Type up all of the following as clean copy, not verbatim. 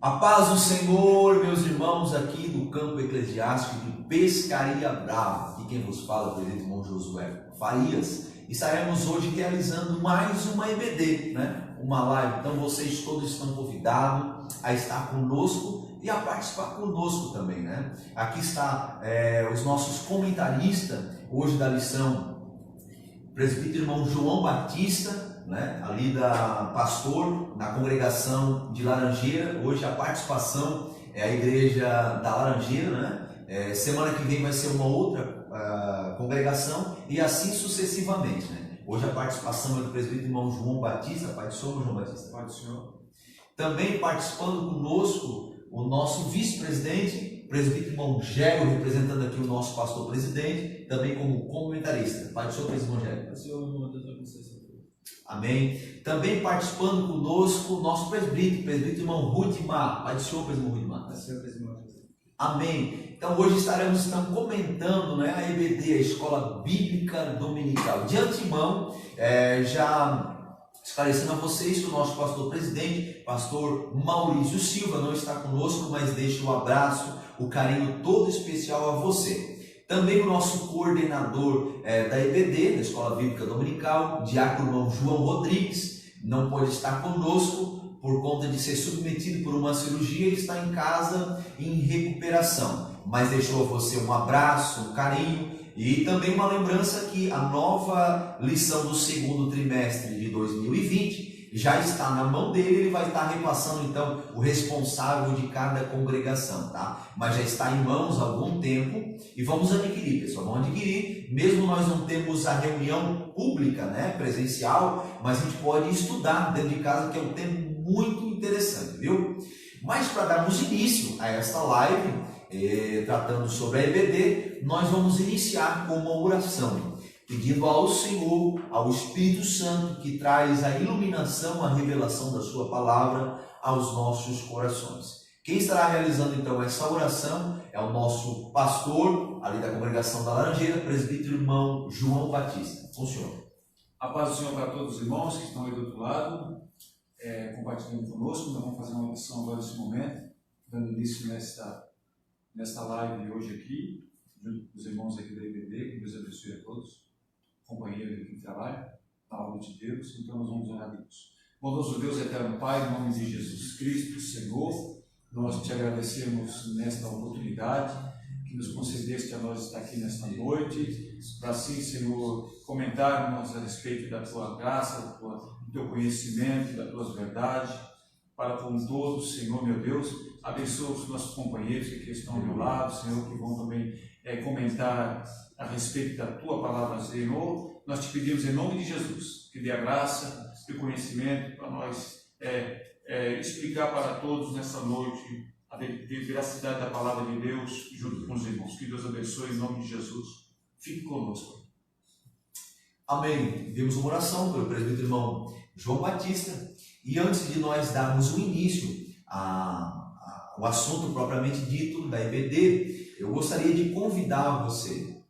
A paz do Senhor, meus irmãos, aqui do campo eclesiástico de Pescaria Brava. Aqui quem vos fala é o presbítero irmão Josué Farias. Estaremos hoje realizando mais uma EBD, uma live. Então vocês todos estão convidados a estar conosco e a participar conosco também, Aqui está os nossos comentaristas, hoje da lição, presbítero irmão João Batista, ali da pastor na congregação de Laranjeira. Hoje a participação é a igreja da Laranjeira, semana que vem vai ser uma outra congregação e assim sucessivamente, Hoje a participação é do presbítero irmão João Batista. Pai do Senhor, João Batista. Pai do Senhor. Também participando conosco o nosso vice-presidente, presbítero irmão Gélio, representando aqui o nosso pastor presidente, também como comentarista. Pai do Senhor, presbítero irmão Gélio. Pai do Senhor, irmão Deus abençoe. Amém. Também participando conosco o nosso presbítero irmão Rudimar. Pai do Senhor, presbítero Rudimar. Pai do Senhor, presbítero. Amém. Então hoje estaremos comentando a EBD, a Escola Bíblica Dominical. De antemão, já esclarecendo a vocês que o nosso pastor presidente, pastor Maurício Silva, não está conosco, mas deixa o abraço, o carinho todo especial a você. Também o nosso coordenador da EBD, da Escola Bíblica Dominical, diácono irmão João Rodrigues, não pode estar conosco por conta de ser submetido por uma cirurgia e está em casa em recuperação. Mas deixou a você um abraço, um carinho e também uma lembrança que a nova lição do segundo trimestre de 2020 já está na mão dele. Ele vai estar repassando então o responsável de cada congregação, Mas já está em mãos há algum tempo e vamos adquirir, pessoal, vamos adquirir. Mesmo nós não temos a reunião pública, presencial, mas a gente pode estudar dentro de casa, que é um tema muito interessante, viu? Mas para darmos início a esta live, tratando sobre a EBD, nós vamos iniciar com uma oração, pedindo ao Senhor, ao Espírito Santo, que traz a iluminação, a revelação da sua palavra aos nossos corações. Quem estará realizando então essa oração é o nosso pastor, ali da congregação da Laranjeira, presbítero irmão João Batista. Com o senhor. A paz do Senhor para todos os irmãos que estão aí do outro lado, compartilhando conosco. Nós vamos fazer uma oração agora nesse momento, dando início nesta live de hoje aqui, junto com os irmãos aqui da EBD. Que Deus abençoe a todos, companheiros aqui de trabalho, na obra de Deus. Então nós vamos orar a Deus. Bondoso Deus, eterno Pai, em nome de Jesus Cristo, Senhor, nós te agradecemos nesta oportunidade que nos concedeste a nós estar aqui nesta noite, para assim, Senhor, comentarmos a respeito da tua graça, do teu conhecimento, das tuas verdades, para com todos, Senhor, meu Deus. Abençoa os nossos companheiros que aqui estão ao meu lado, Senhor, que vão também comentar a respeito da tua palavra, Senhor. Nós te pedimos em nome de Jesus, que dê a graça e o conhecimento para nós explicar para todos nessa noite a veracidade da palavra de Deus junto com os irmãos. Que Deus abençoe em nome de Jesus. Fique conosco. Amém. Demos uma oração pelo presbítero irmão João Batista. E antes de nós darmos o início ao assunto propriamente dito da EBD, eu gostaria de convocar você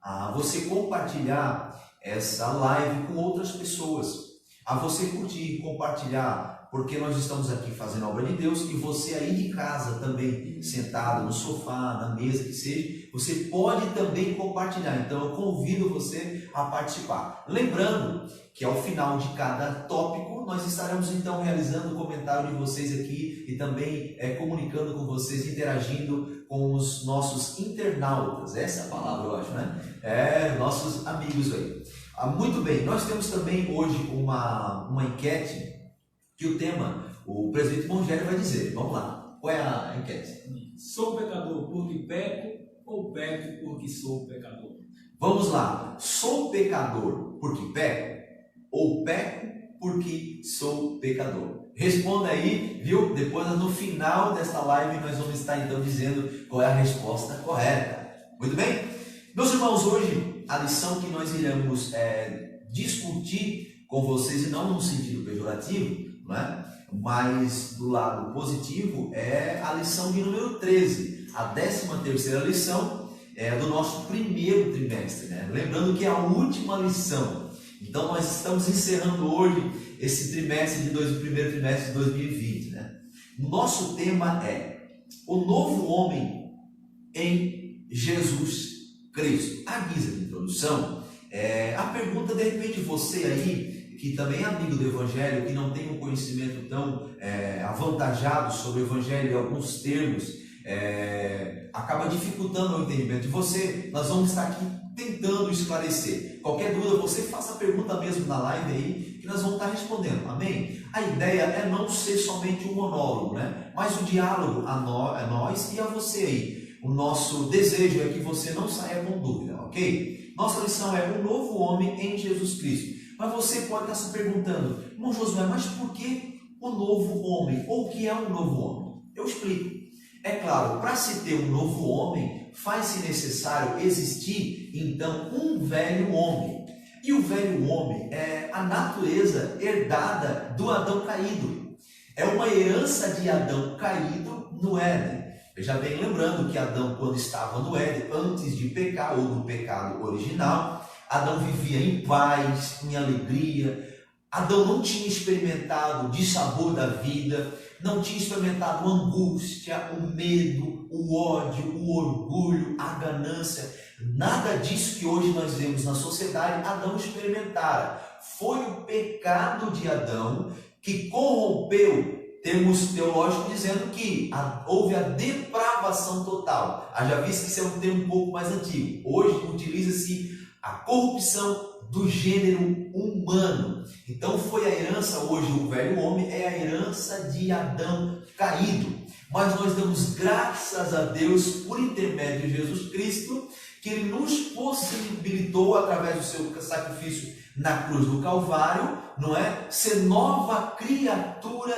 a você compartilhar essa live com outras pessoas, a você curtir, compartilhar, porque nós estamos aqui fazendo a obra de Deus e você aí de casa também, sentado no sofá, na mesa que seja, você pode também compartilhar. Então eu convido você a participar. Lembrando que ao final de cada tópico nós estaremos então realizando o comentário de vocês aqui e também comunicando com vocês, interagindo com os nossos internautas. Essa é a palavra, eu acho, nossos amigos aí. Muito bem, nós temos também hoje uma enquete que o tema, o presbítero Mongério vai dizer. Vamos lá, qual é a enquete? Sou pecador porque peco ou peco porque sou pecador? Vamos lá, sou pecador porque peco ou peco porque sou pecador? Responda aí, viu? Depois no final desta live nós vamos estar então dizendo qual é a resposta correta. Muito bem? Meus irmãos, hoje a lição que nós iremos discutir com vocês, e não num sentido pejorativo, mas do lado positivo, é a lição de número 13, a 13ª lição do nosso primeiro trimestre. Lembrando que é a última lição Então nós estamos encerrando hoje esse primeiro trimestre de 2020, né? O nosso tema é o novo homem em Jesus Cristo. A guisa de introdução, a pergunta, de repente você aí, que também é amigo do Evangelho, que não tem um conhecimento tão avantajado sobre o Evangelho e alguns termos, acaba dificultando o entendimento de você. Nós vamos estar aqui tentando esclarecer. Qualquer dúvida, você faça a pergunta mesmo na live aí, que nós vamos estar respondendo, amém? A ideia é não ser somente um monólogo, né? Mas o diálogo a nós e a você aí. O nosso desejo é que você não saia com dúvida, ok? Nossa lição é o novo homem em Jesus Cristo. Mas você pode estar se perguntando, irmão Josué, mas por que o novo homem? Ou o que é um novo homem? Eu explico. É claro, para se ter um novo homem, faz-se necessário existir, então, um velho homem. E o velho homem é a natureza herdada do Adão caído. É uma herança de Adão caído no Éden. Veja bem, lembrando que Adão, quando estava no Éden, antes de pecar, ou do pecado original, Adão vivia em paz, em alegria. Adão não tinha experimentado o dissabor da vida, não tinha experimentado a angústia, o medo, o ódio, o orgulho, a ganância. Nada disso que hoje nós vemos na sociedade, Adão experimentara. Foi o pecado de Adão que corrompeu, termos teológicos dizendo que houve a depravação total. Haja visto que isso é um termo um pouco mais antigo. Hoje utiliza-se a corrupção do gênero humano. Então foi a herança, hoje o velho homem é a herança de Adão caído. Mas nós damos graças a Deus por intermédio de Jesus Cristo, que Ele nos possibilitou, através do seu sacrifício na cruz do Calvário, não é? Ser nova criatura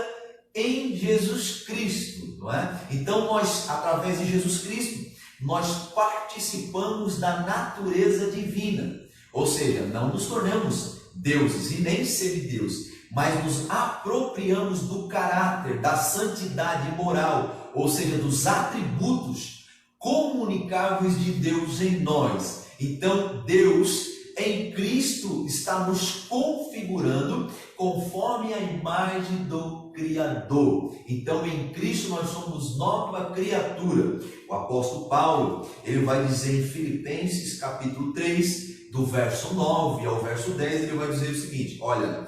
em Jesus Cristo, não é? Então nós, através de Jesus Cristo, nós participamos da natureza divina. Ou seja, não nos tornamos deuses e nem semideuses, mas nos apropriamos do caráter, da santidade moral, ou seja, dos atributos comunicáveis de Deus em nós. Então, Deus em Cristo está nos configurando conforme a imagem do Criador. Então, em Cristo nós somos nova criatura. O apóstolo Paulo, ele vai dizer em Filipenses capítulo 3, do verso 9 ao verso 10, ele vai dizer o seguinte: olha,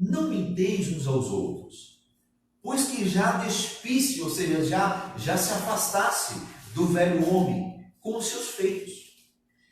não minteis uns aos outros, pois que já despisse, ou seja, já se afastasse do velho homem com os seus feitos,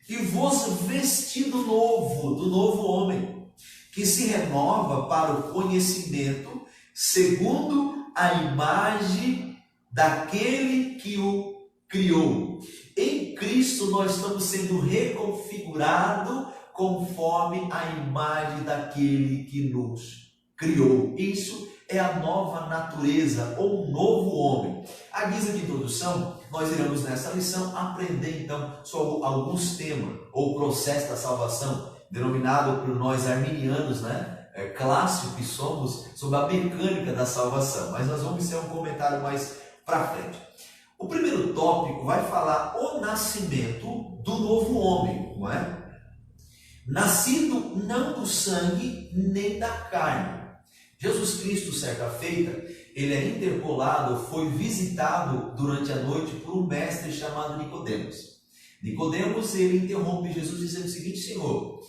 e vos vestido novo, do novo homem, que se renova para o conhecimento, segundo a imagem daquele que o criou. Em Cristo nós estamos sendo reconfigurados conforme a imagem daquele que nos criou. Isso é a nova natureza ou um novo homem. À guisa de introdução, nós iremos nessa lição aprender então sobre alguns temas ou processo da salvação, denominado por nós arminianos, né? Clássico que somos, sobre a mecânica da salvação. Mas nós vamos ter um comentário mais para frente. O primeiro tópico vai falar o nascimento do novo homem, não é? Nascido não do sangue nem da carne. Jesus Cristo, certa feita, ele é interpelado, foi visitado durante a noite por um mestre chamado Nicodemos. Nicodemos, ele interrompe Jesus dizendo o seguinte: Senhor,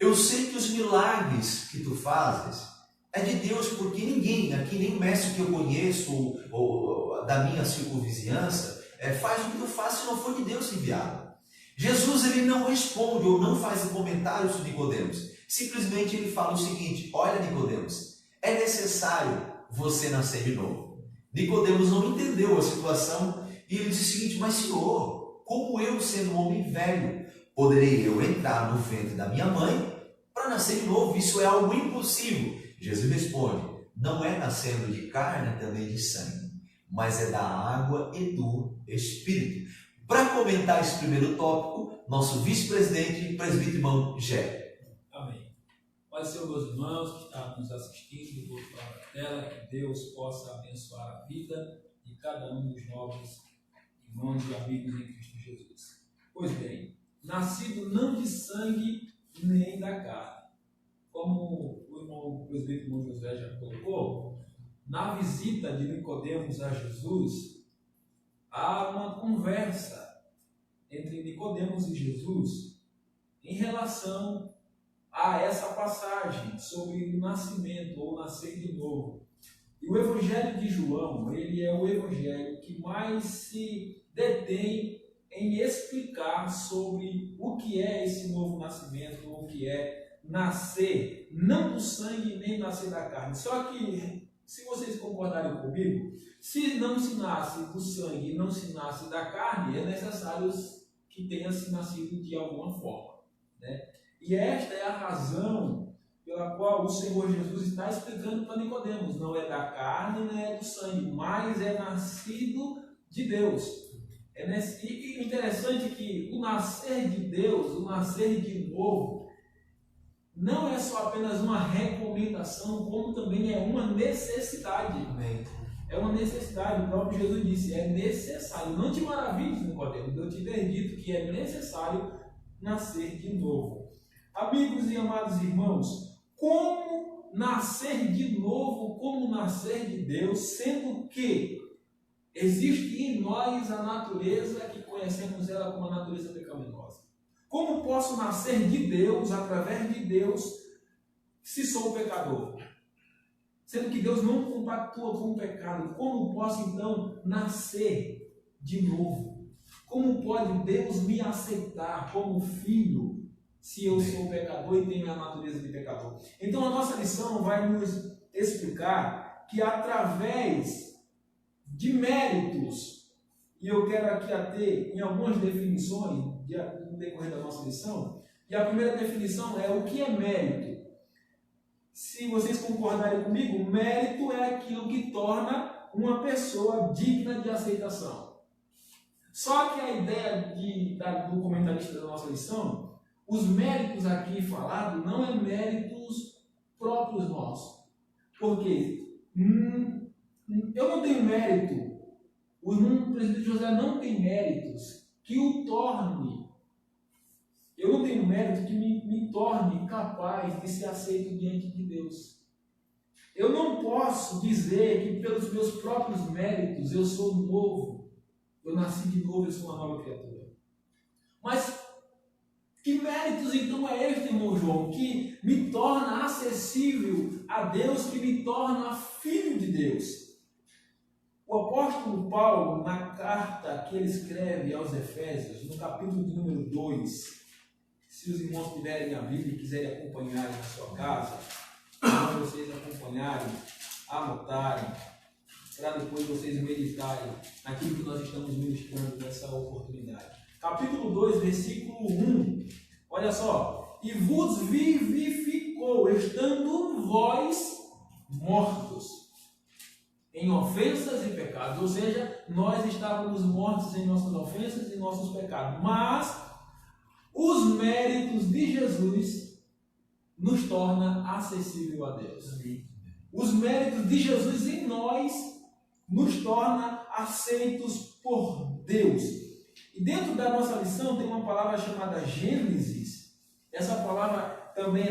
eu sei que os milagres que tu fazes é de Deus, porque ninguém, aqui nem o mestre que eu conheço ou da minha circunvizinhança, faz o que tu faz se não for de Deus enviado. Jesus, ele não responde ou não faz um comentário sobre Nicodemos. Simplesmente ele fala o seguinte: olha, Nicodemos, é necessário você nascer de novo. Nicodemos não entendeu a situação e ele diz o seguinte: mas Senhor, como eu, sendo um homem velho, poderei eu entrar no ventre da minha mãe para nascer de novo? Isso é algo impossível. Jesus responde: não é nascendo de carne também de sangue, mas é da água e do Espírito. Para comentar esse primeiro tópico, nosso vice-presidente e presbítero irmão Gé. Amém. Pode ser, meus irmãos que estão nos assistindo do outro lado da tela, que Deus possa abençoar a vida de cada um dos novos irmãos e amigos em Cristo Jesus. Pois bem, nascido não de sangue nem da carne. como o irmão presbítero José já colocou, na visita de Nicodemos a Jesus, há uma conversa entre Nicodemos e Jesus em relação a essa passagem sobre o nascimento ou nascer de novo. E o Evangelho de João, ele é o evangelho que mais se detém em explicar sobre o que é esse novo nascimento, o que é nascer, não do sangue nem nascer da carne. Só que, se vocês concordarem comigo, se não se nasce do sangue e não se nasce da carne, é necessário que tenha se nascido de alguma forma, né? E esta é a razão pela qual o Senhor Jesus está explicando para Nicodemos. Não é da carne, nem é do sangue, mas é nascido de Deus. E interessante que o nascer de Deus, o nascer de novo, não é só apenas uma recomendação, como também é uma necessidade. Amém. É uma necessidade. O próprio Jesus disse, é necessário. Não te maravilhes, Nicodemos, eu te ter dito que é necessário nascer de novo. Amigos e amados irmãos, como nascer de novo, como nascer de Deus, sendo que existe em nós a natureza que conhecemos ela como a natureza pecaminosa? Como posso nascer de Deus, através de Deus, se sou pecador? Sendo que Deus não compactua com o pecado, como posso então nascer de novo? Como pode Deus me aceitar como filho se eu sou pecador e tenho a natureza de pecador? Então a nossa lição vai nos explicar que através de méritos, e eu quero aqui ater em algumas definições no decorrer da nossa lição, e a primeira definição é o que é mérito. Se vocês concordarem comigo, mérito é aquilo que torna uma pessoa digna de aceitação. Só que a ideia do comentarista da nossa lição, os méritos aqui falados não é méritos próprios nossos. Porque eu não tenho mérito, o presbítero José não tem méritos que o torne. Eu não tenho mérito que me torne capaz de ser aceito diante de Deus. Eu não posso dizer que pelos meus próprios méritos eu sou novo, eu nasci de novo, eu sou uma nova criatura. Mas que méritos então é este, irmão João, que me torna acessível a Deus, que me torna filho de Deus? O apóstolo Paulo, na carta que ele escreve aos Efésios, no capítulo de número 2, se os irmãos tiverem a Bíblia e quiserem acompanhar na sua casa, para vocês acompanharem, anotarem, para depois vocês meditarem naquilo que nós estamos ministrando nessa oportunidade. Capítulo 2, versículo 1, olha só: e vos vivificou, estando vós mortos em ofensas e pecados. Ou seja, nós estávamos mortos em nossas ofensas e nossos pecados, mas os méritos de Jesus nos torna acessível a Deus. Os méritos de Jesus em nós nos torna aceitos por Deus. E dentro da nossa lição tem uma palavra chamada Gênesis. Essa palavra também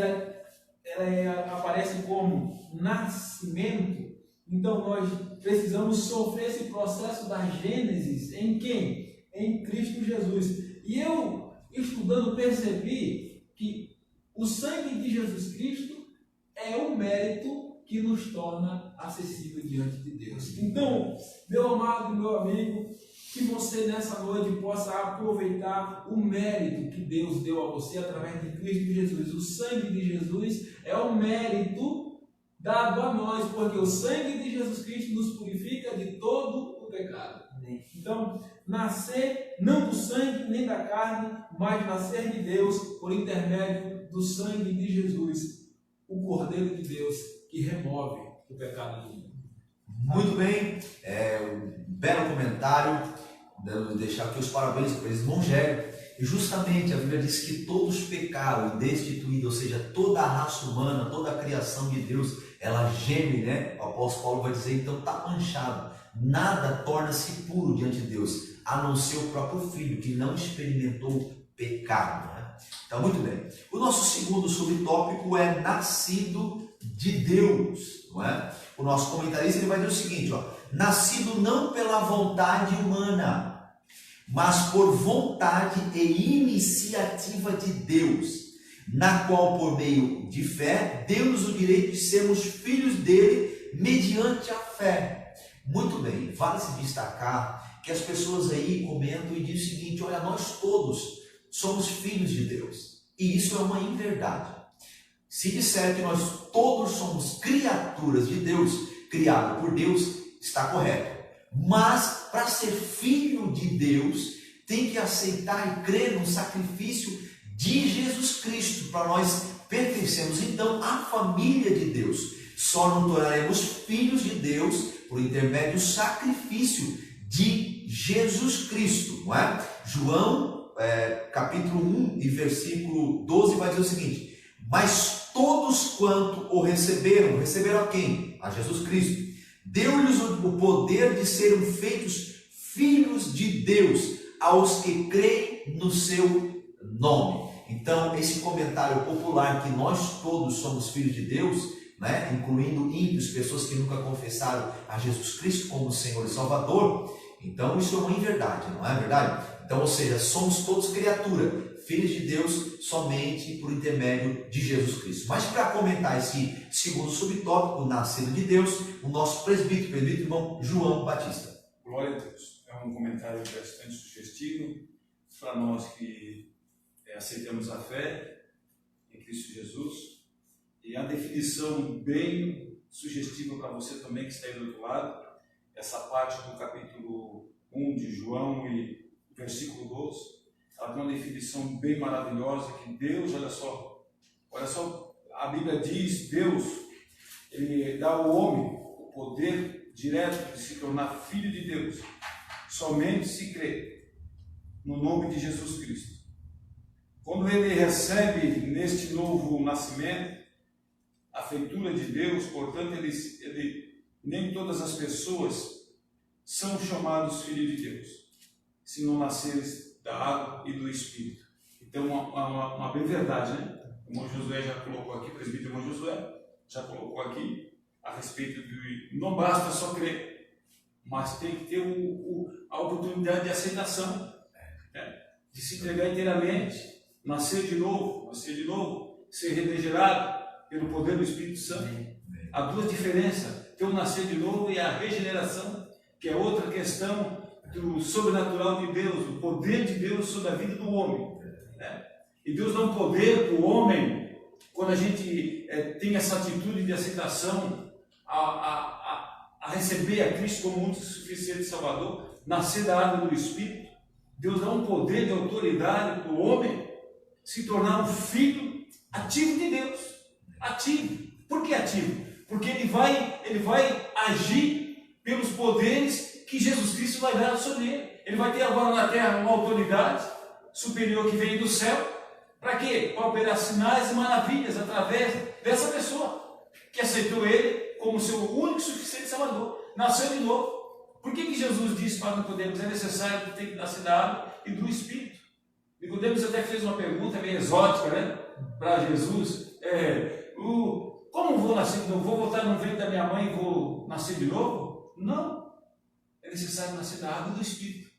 aparece como nascimento. Então nós precisamos sofrer esse processo da Gênesis em quem? Em Cristo Jesus. E eu, estudando, percebi que o sangue de Jesus Cristo é o mérito que nos torna acessível diante de Deus. Então, meu amado, meu amigo, que você nessa noite possa aproveitar o mérito que Deus deu a você através de Cristo Jesus. O sangue de Jesus é o mérito dado a nós, porque o sangue de Jesus Cristo nos purifica de todo o pecado. Então, nascer não do sangue nem da carne, mas nascer de Deus por intermédio do sangue de Jesus, o Cordeiro de Deus que remove o pecado do mundo. Muito bem, um belo comentário, deixar aqui os parabéns para o irmão Gélio. E justamente a Bíblia diz que todos pecaram e destituídos, ou seja, toda a raça humana, toda a criação de Deus, ela geme, né? O apóstolo Paulo vai dizer, então está manchado. Nada torna-se puro diante de Deus, a não ser o próprio Filho, que não experimentou pecado. Né? Então, muito bem. O nosso segundo subtópico é nascido de Deus. Não é? O nosso comentarista ele vai dizer o seguinte, ó, nascido não pela vontade humana, mas por vontade e iniciativa de Deus, na qual, por meio de fé, deu-nos o direito de sermos filhos dele mediante a fé. Muito bem, vale se destacar que as pessoas aí comentam e dizem o seguinte, olha, nós todos somos filhos de Deus. E isso é uma inverdade. Se disser que nós todos somos criaturas de Deus, criado por Deus, está correto. Mas, para ser filho de Deus, tem que aceitar e crer no sacrifício de Jesus Cristo, para nós pertencermos então à família de Deus. Só não tornaremos filhos de Deus por intermédio do sacrifício de Jesus Cristo, não é? João, capítulo 1 e versículo 12 vai dizer o seguinte, mas todos quanto o receberam a quem? A Jesus Cristo. Deu-lhes o poder de serem feitos filhos de Deus, aos que creem no seu nome. Então, esse comentário popular que nós todos somos filhos de Deus, né, incluindo ímpios, pessoas que nunca confessaram a Jesus Cristo como Senhor e Salvador, então isso é uma inverdade, não é verdade? Então, ou seja, somos todos criatura, filhos de Deus somente por intermédio de Jesus Cristo. Mas para comentar esse segundo subtópico, nascido de Deus, o nosso presbítero irmão João Batista. Glória a Deus. É um comentário bastante sugestivo para nós que aceitamos a fé em Cristo Jesus. E a definição bem sugestiva para você também que está aí do outro lado, essa parte do capítulo 1 de João e versículo 12, ela tem uma definição bem maravilhosa que Deus, olha só, a Bíblia diz, Deus, ele dá ao homem o poder direto de se tornar filho de Deus, somente se crê no nome de Jesus Cristo. Quando ele recebe neste novo nascimento a feitura de Deus, portanto, nem todas as pessoas são chamados filhos de Deus, se não nasceres da água e do Espírito. Então, uma bem verdade, né? O irmão Josué já colocou aqui, o presbítero irmão Josué já colocou aqui, a respeito de não basta só crer, mas tem que ter a oportunidade de aceitação, né? De se entregar inteiramente, nascer de novo, ser regenerado pelo poder do Espírito Santo. Há duas diferenças, ter o nascer de novo e a regeneração, que é outra questão do sobrenatural de Deus, o poder de Deus sobre a vida do homem, né? E Deus dá um poder para o homem, quando a gente tem essa atitude de aceitação, a receber a Cristo como único e suficiente Salvador, nascer da água do Espírito. Deus dá um poder de autoridade para o homem se tornar um filho ativo de Deus. Ativo. Por que ativo? Porque ele vai agir pelos poderes que Jesus Cristo vai dar sobre ele. Ele vai ter agora na terra uma autoridade superior que vem do céu. Para quê? Para operar sinais e maravilhas através dessa pessoa que aceitou ele como seu único e suficiente Salvador. Nasceu de novo. Por que Jesus disse para Nicodemos é necessário ter que nascer da água e do Espírito? Nicodemos até fez uma pergunta meio exótica, né, para Jesus. Como vou nascer de novo? Vou voltar no ventre da minha mãe e vou nascer de novo? Não. É necessário nascer da água e do Espírito.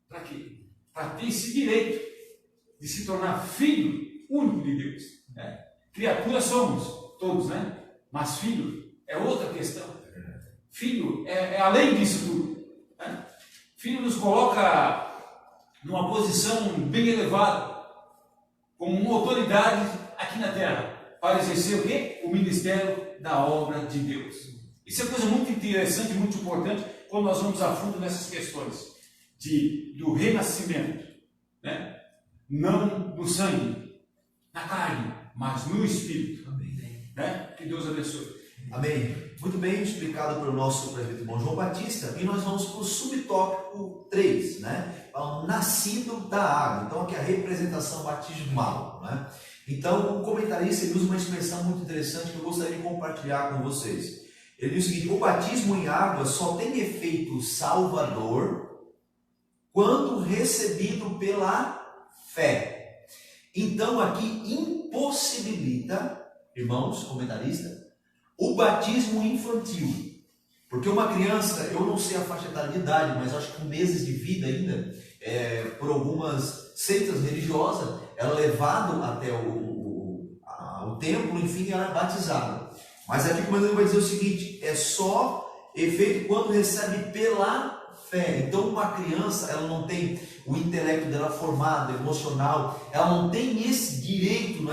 Para quê? Para ter esse direito de se tornar filho único de Deus, né? Criaturas somos todos, né? Mas filho é outra questão. Filho é além disso tudo, né? Filho nos coloca numa posição bem elevada, como uma autoridade aqui na terra, para exercer o quê? O ministério da obra de Deus. Isso é coisa muito interessante, muito importante, quando nós vamos a fundo nessas questões do renascimento, né? Não no sangue, na carne, mas no Espírito. Amém. Né? Que Deus abençoe. Amém. Muito bem explicado pelo nosso presbítero irmão João Batista. E nós vamos para o subtópico 3, né? O nascido da água. Então aqui é a representação batismal, né? Então o comentarista ele usa uma expressão muito interessante que eu gostaria de compartilhar com vocês. Ele diz o seguinte: o batismo em água só tem efeito salvador quando recebido pela fé. Então aqui impossibilita, irmãos, comentarista, o batismo infantil. Porque uma criança, eu não sei a faixa etária de idade, mas acho que com meses de vida ainda, por algumas seitas religiosas, ela é levado até o templo, enfim, ela é batizada. Mas aqui o comandante vai dizer o seguinte, é só efeito quando recebe pela fé. Então uma criança, ela não tem o intelecto dela formado, emocional, ela não tem esse direito,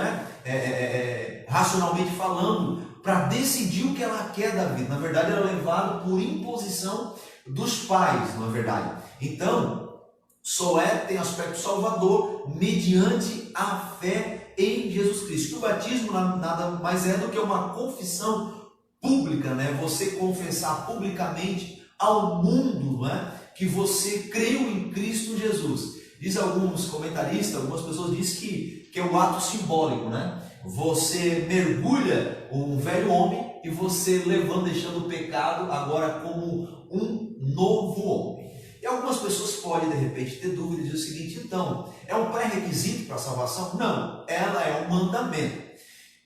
racionalmente falando, para decidir o que ela quer da vida. Na verdade, ela é levada por imposição dos pais, na verdade. Então, só tem aspecto salvador mediante a fé em Jesus Cristo. O batismo nada mais é do que uma confissão pública, Você confessar publicamente ao mundo, que você creu em Cristo Jesus. Diz alguns comentaristas, algumas pessoas dizem que é um ato simbólico, Você mergulha um velho homem e você levando, deixando o pecado agora como um novo homem. E algumas pessoas podem de repente ter dúvidas e dizer o seguinte, então, é um pré-requisito para a salvação? Não, ela é um mandamento.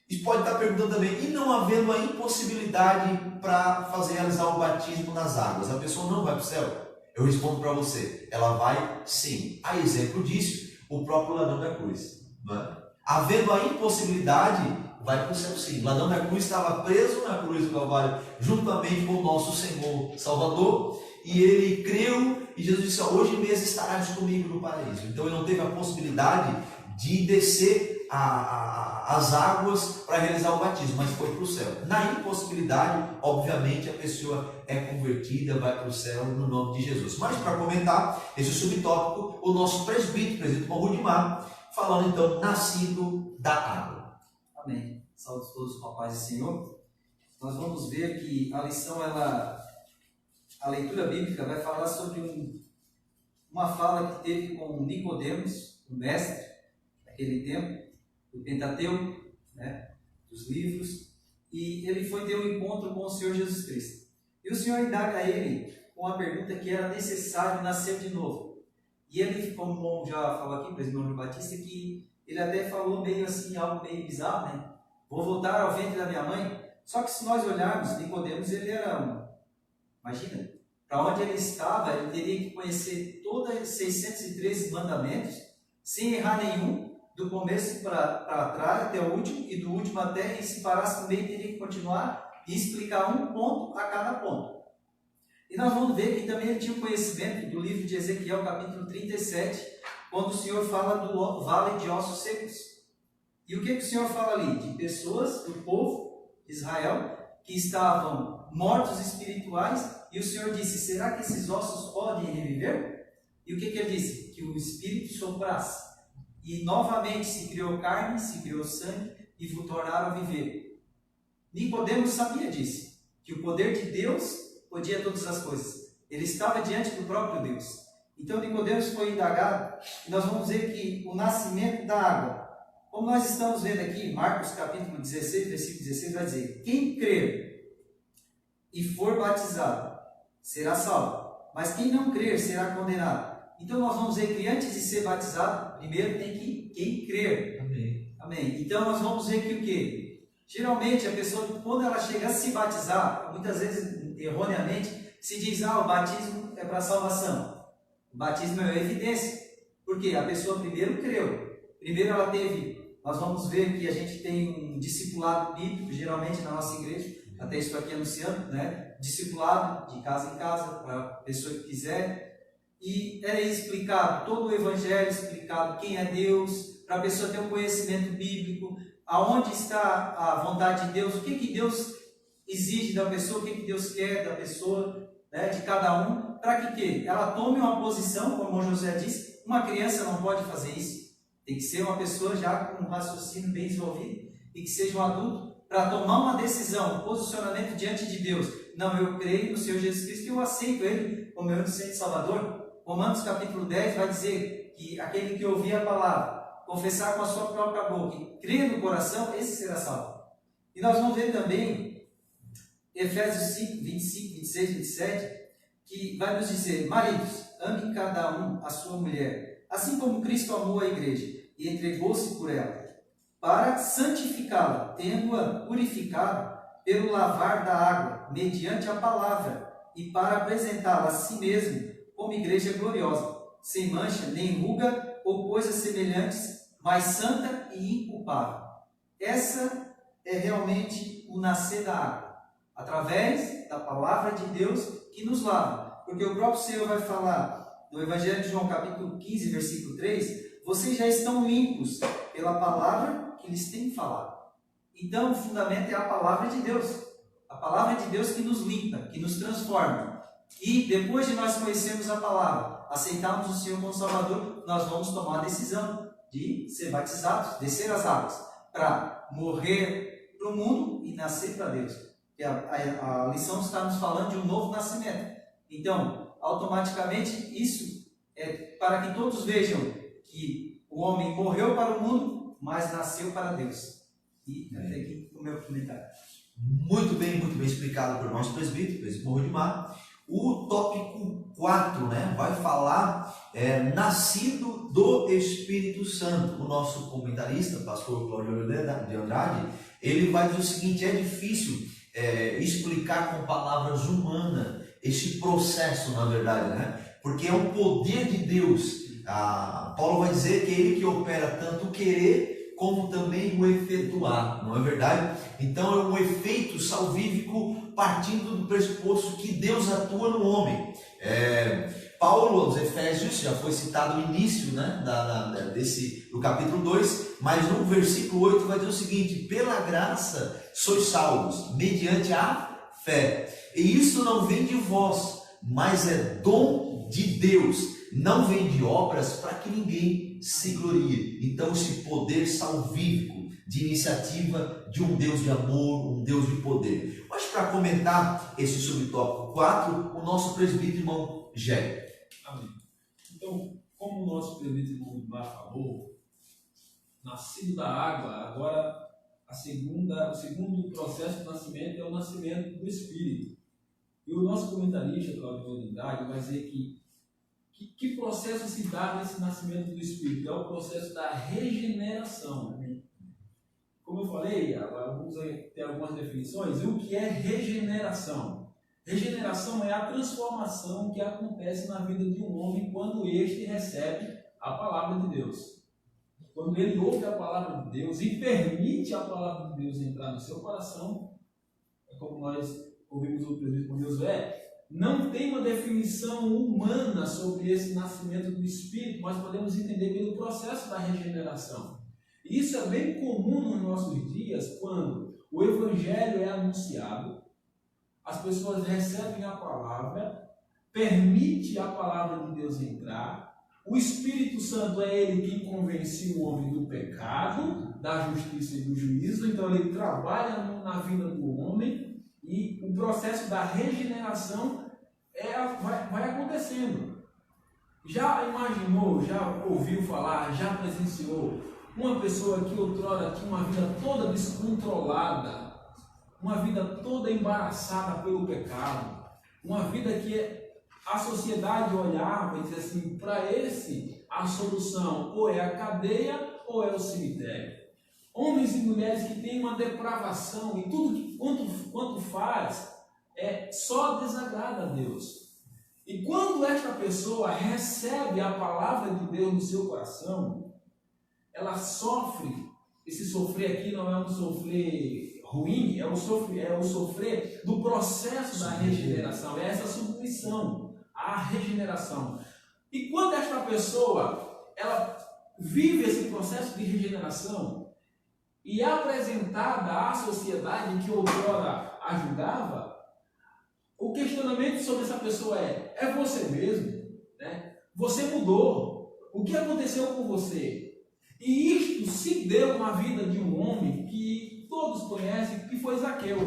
E pode estar perguntando também, e não havendo a impossibilidade para realizar o batismo nas águas, a pessoa não vai para o céu? Eu respondo para você, ela vai sim. A exemplo disso, o próprio ladrão da cruz. Havendo a impossibilidade, vai para o céu sim. O ladrão da cruz estava preso na cruz do Calvário, juntamente com o nosso Senhor Salvador, e ele creu, e Jesus disse, hoje mesmo estarás comigo no paraíso. Então ele não teve a possibilidade de descer as águas para realizar o batismo, mas foi para o céu. Na impossibilidade, obviamente, a pessoa é convertida, vai para o céu no nome de Jesus. Mas para comentar esse subtópico, o nosso presbítero Rudimar, falando então, nascido da água. Amém. Saúde a todos com a paz do Senhor. Nós vamos ver que a lição, a leitura bíblica vai falar sobre uma fala que teve com Nicodemos, o mestre daquele tempo, do Pentateuco, dos livros, e ele foi ter um encontro com o Senhor Jesus Cristo. E o Senhor indaga a ele com a pergunta que era necessário nascer de novo. E ele, como já falou aqui, o presidente João Batista, que ele até falou meio assim, algo meio bizarro, Vou voltar ao ventre da minha mãe. Só que se nós olharmos, Nicodemos, ele era imagina, para onde ele estava, ele teria que conhecer todos os 613 mandamentos, sem errar nenhum, do começo para trás até o último, e do último até, e se parasse no meio, teria que continuar e explicar um ponto a cada ponto. E nós vamos ver que também ele tinha um conhecimento do livro de Ezequiel, capítulo 37, quando o Senhor fala do vale de ossos secos. E o que o Senhor fala ali? De pessoas, do povo de Israel, que estavam mortos espirituais, e o Senhor disse, será que esses ossos podem reviver? E o que ele disse? Que o Espírito soprasse. E novamente se criou carne, se criou sangue, e tornaram a viver. Nicodemos sabia disso, que o poder de Deus podia todas as coisas. Ele estava diante do próprio Deus. Então Nicodemos foi indagado, e nós vamos ver que o nascimento da água, como nós estamos vendo aqui, Marcos capítulo 16, versículo 16, vai dizer, quem crer e for batizado será salvo, mas quem não crer será condenado. Então nós vamos ver que antes de ser batizado, primeiro tem que quem crer. Amém. Amém. Então nós vamos ver que o quê? Geralmente a pessoa, quando ela chega a se batizar, muitas vezes erroneamente, se diz, o batismo é para salvação. O batismo é uma evidência. Porque a pessoa primeiro creu. Primeiro ela teve, nós vamos ver que a gente tem um discipulado bíblico, geralmente na nossa igreja, até estou aqui anunciando, discipulado de casa em casa, para a pessoa que quiser. E era explicado todo o evangelho, explicado quem é Deus, para a pessoa ter um conhecimento bíblico, aonde está a vontade de Deus, o que Deus exige da pessoa, o que Deus quer da pessoa, de cada um, para que ela tome uma posição, como o José disse, uma criança não pode fazer isso, tem que ser uma pessoa já com um raciocínio bem desenvolvido, e que seja um adulto, para tomar uma decisão, um posicionamento diante de Deus. Não, eu creio no Senhor Jesus Cristo, eu aceito Ele como meu Senhor e Salvador. Romanos capítulo 10 vai dizer que aquele que ouvir a palavra, confessar com a sua própria boca e crer no coração, esse será salvo. E nós vamos ver também Efésios 5, 25, 26, 27, que vai nos dizer, maridos, ame cada um a sua mulher, assim como Cristo amou a igreja e entregou-se por ela, para santificá-la, tendo-a purificado pelo lavar da água, mediante a palavra, e para apresentá-la a si mesmo como igreja gloriosa, sem mancha, nem ruga ou coisas semelhantes, mas santa e inculpável. Essa é realmente o nascer da água, através da palavra de Deus que nos lava. Porque o próprio Senhor vai falar no Evangelho de João, capítulo 15, versículo 3, vocês já estão limpos pela palavra que lhes tem falado. Então, o fundamento é a palavra de Deus. A palavra de Deus que nos limpa, que nos transforma. E depois de nós conhecermos a palavra, aceitarmos o Senhor como Salvador, nós vamos tomar a decisão de ser batizados, descer as águas, para morrer para o mundo e nascer para Deus. E a lição está nos falando de um novo nascimento. Então, automaticamente, isso é para que todos vejam que o homem morreu para o mundo, mas nasceu para Deus. E até aqui o meu comentário. Muito bem explicado pelo nosso presbítero Rodimar. O tópico 4, né, vai falar nascido do Espírito Santo. O nosso comentarista, pastor Cláudio de Andrade, ele vai dizer o seguinte: é difícil explicar com palavras humanas esse processo, na verdade, né? Porque é o poder de Deus. Paulo vai dizer que é ele que opera tanto o querer como também o efetuar, não é verdade? Então é um efeito salvífico partindo do pressuposto que Deus atua no homem. Paulo, aos Efésios, já foi citado no início, né, do capítulo 2, mas no versículo 8 vai dizer o seguinte: pela graça sois salvos, mediante a fé. E isso não vem de vós, mas é dom de Deus, não vem de obras para que ninguém se glorie. Então esse poder salvífico de iniciativa de um Deus de amor, um Deus de poder. Mas para comentar esse subtópico 4, o nosso presbítero irmão Gé. Amém. Então, como o nosso presbítero irmão Gilmar falou, nascido da água, agora o segundo processo de nascimento é o nascimento do Espírito. E o nosso comentarista, Cláudio de Andrade, vai dizer que processo se dá nesse nascimento do Espírito? É o processo da regeneração. Como eu falei, vamos ter algumas definições. E o que é regeneração? Regeneração é a transformação que acontece na vida de um homem quando este recebe a palavra de Deus. Quando ele ouve a palavra de Deus e permite a palavra de Deus entrar no seu coração, é como nós ouvimos o presbítero Josué, não tem uma definição humana sobre esse nascimento do Espírito, mas podemos entender pelo processo da regeneração. E isso é bem comum nos nossos dias, quando o Evangelho é anunciado, as pessoas recebem a palavra, permite a palavra de Deus entrar, o Espírito Santo é ele quem convence o homem do pecado, da justiça e do juízo, então ele trabalha na vida do homem, e o processo da regeneração vai acontecendo. Já imaginou, já ouviu falar, já presenciou uma pessoa que outrora tinha uma vida toda descontrolada, uma vida toda embaraçada pelo pecado, uma vida que a sociedade olhava e dizia assim: para esse a solução ou é a cadeia ou é o cemitério. Homens e mulheres que têm uma depravação e tudo que quanto faz só desagrada a Deus. E quando esta pessoa recebe a palavra de Deus no seu coração, ela sofre. Esse sofrer aqui não é um sofrer ruim, é o sofrer do processo da regeneração, é essa submissão à regeneração. E quando esta pessoa ela vive esse processo de regeneração, e é apresentada à sociedade que outrora a julgava, o questionamento sobre essa pessoa é você mesmo? Né? Você mudou? O que aconteceu com você? E isto se deu na vida de um homem que todos conhecem, que foi Zaqueu.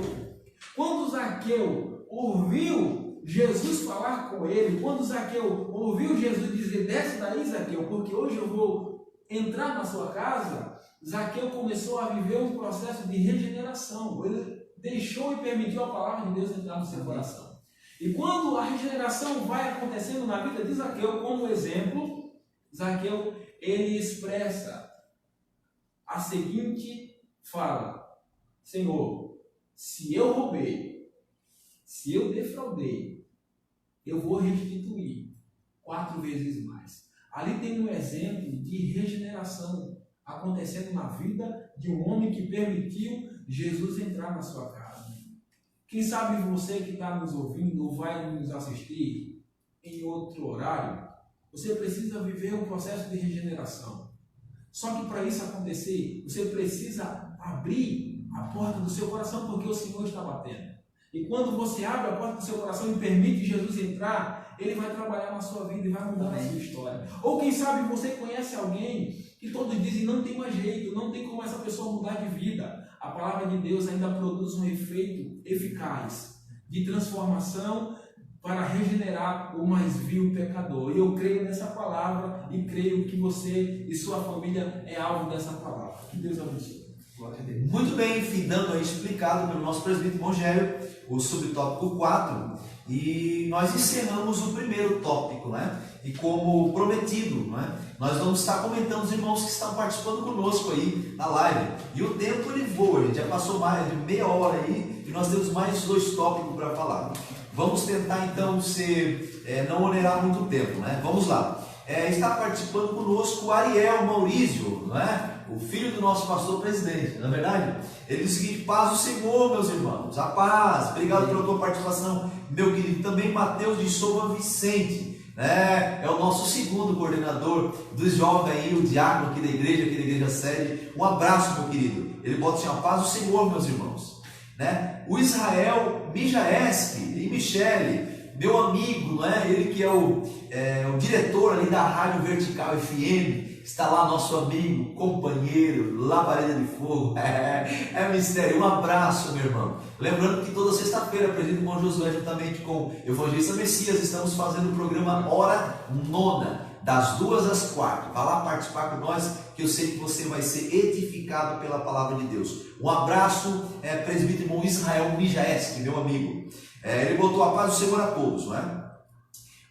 Quando Zaqueu ouviu Jesus falar com ele, quando Zaqueu ouviu Jesus dizer: desce daí, Zaqueu, porque hoje eu vou entrar na sua casa, Zaqueu começou a viver um processo de regeneração. Ele deixou e permitiu a palavra de Deus entrar no seu coração. E quando a regeneração vai acontecendo na vida de Zaqueu, como exemplo, Zaqueu, ele expressa a seguinte fala: Senhor, se eu roubei, se eu defraudei, eu vou restituir 4 vezes mais. Ali tem um exemplo de regeneração acontecendo na vida de um homem que permitiu Jesus entrar na sua casa. Quem sabe você que está nos ouvindo ou vai nos assistir em outro horário, você precisa viver um processo de regeneração. Só que para isso acontecer, você precisa abrir a porta do seu coração, porque o Senhor está batendo. E quando você abre a porta do seu coração e permite Jesus entrar, Ele vai trabalhar na sua vida e vai mudar a sua história. Ou quem sabe você conhece alguém que todos dizem não tem mais jeito, não tem como essa pessoa mudar de vida. A palavra de Deus ainda produz um efeito eficaz de transformação para regenerar o mais vil pecador. E eu creio nessa palavra e creio que você e sua família é alvo dessa palavra. Que Deus abençoe. Muito bem, findando aí explicado pelo nosso presbítero Rogério, o subtópico 4, e nós encerramos o primeiro tópico, né? E como prometido, né? Nós vamos estar comentando os irmãos que estão participando conosco aí na live. E o tempo ele voa, a gente já passou mais de meia hora aí e nós temos mais 2 tópicos para falar. Vamos tentar então não onerar muito tempo, né? Vamos lá. Está participando conosco o Ariel Maurício, não é? O filho do nosso pastor presidente, não é verdade? Ele diz o seguinte: paz do Senhor, meus irmãos, a paz. Obrigado pela tua participação, meu querido. Também Mateus de Souza Vicente, né? É o nosso segundo coordenador dos jovens aí, o diácono aqui da igreja sede. Um abraço, meu querido. Ele bota assim: a paz do Senhor, meus irmãos, né? O Israel Mijaeski e Michele, meu amigo, não é? Ele que é o diretor ali da Rádio Vertical FM, está lá nosso amigo, companheiro, labareda de fogo, é mistério. Um abraço, meu irmão. Lembrando que toda sexta-feira, presente com o Josué, juntamente com o Evangelista Messias, estamos fazendo o programa Hora Nona, das 2 às 4. Vá lá participar com nós, que eu sei que você vai ser edificado pela palavra de Deus. Um abraço, presbítero irmão Israel Mijaeski, meu amigo. Ele botou a paz do Senhor a todos, não é?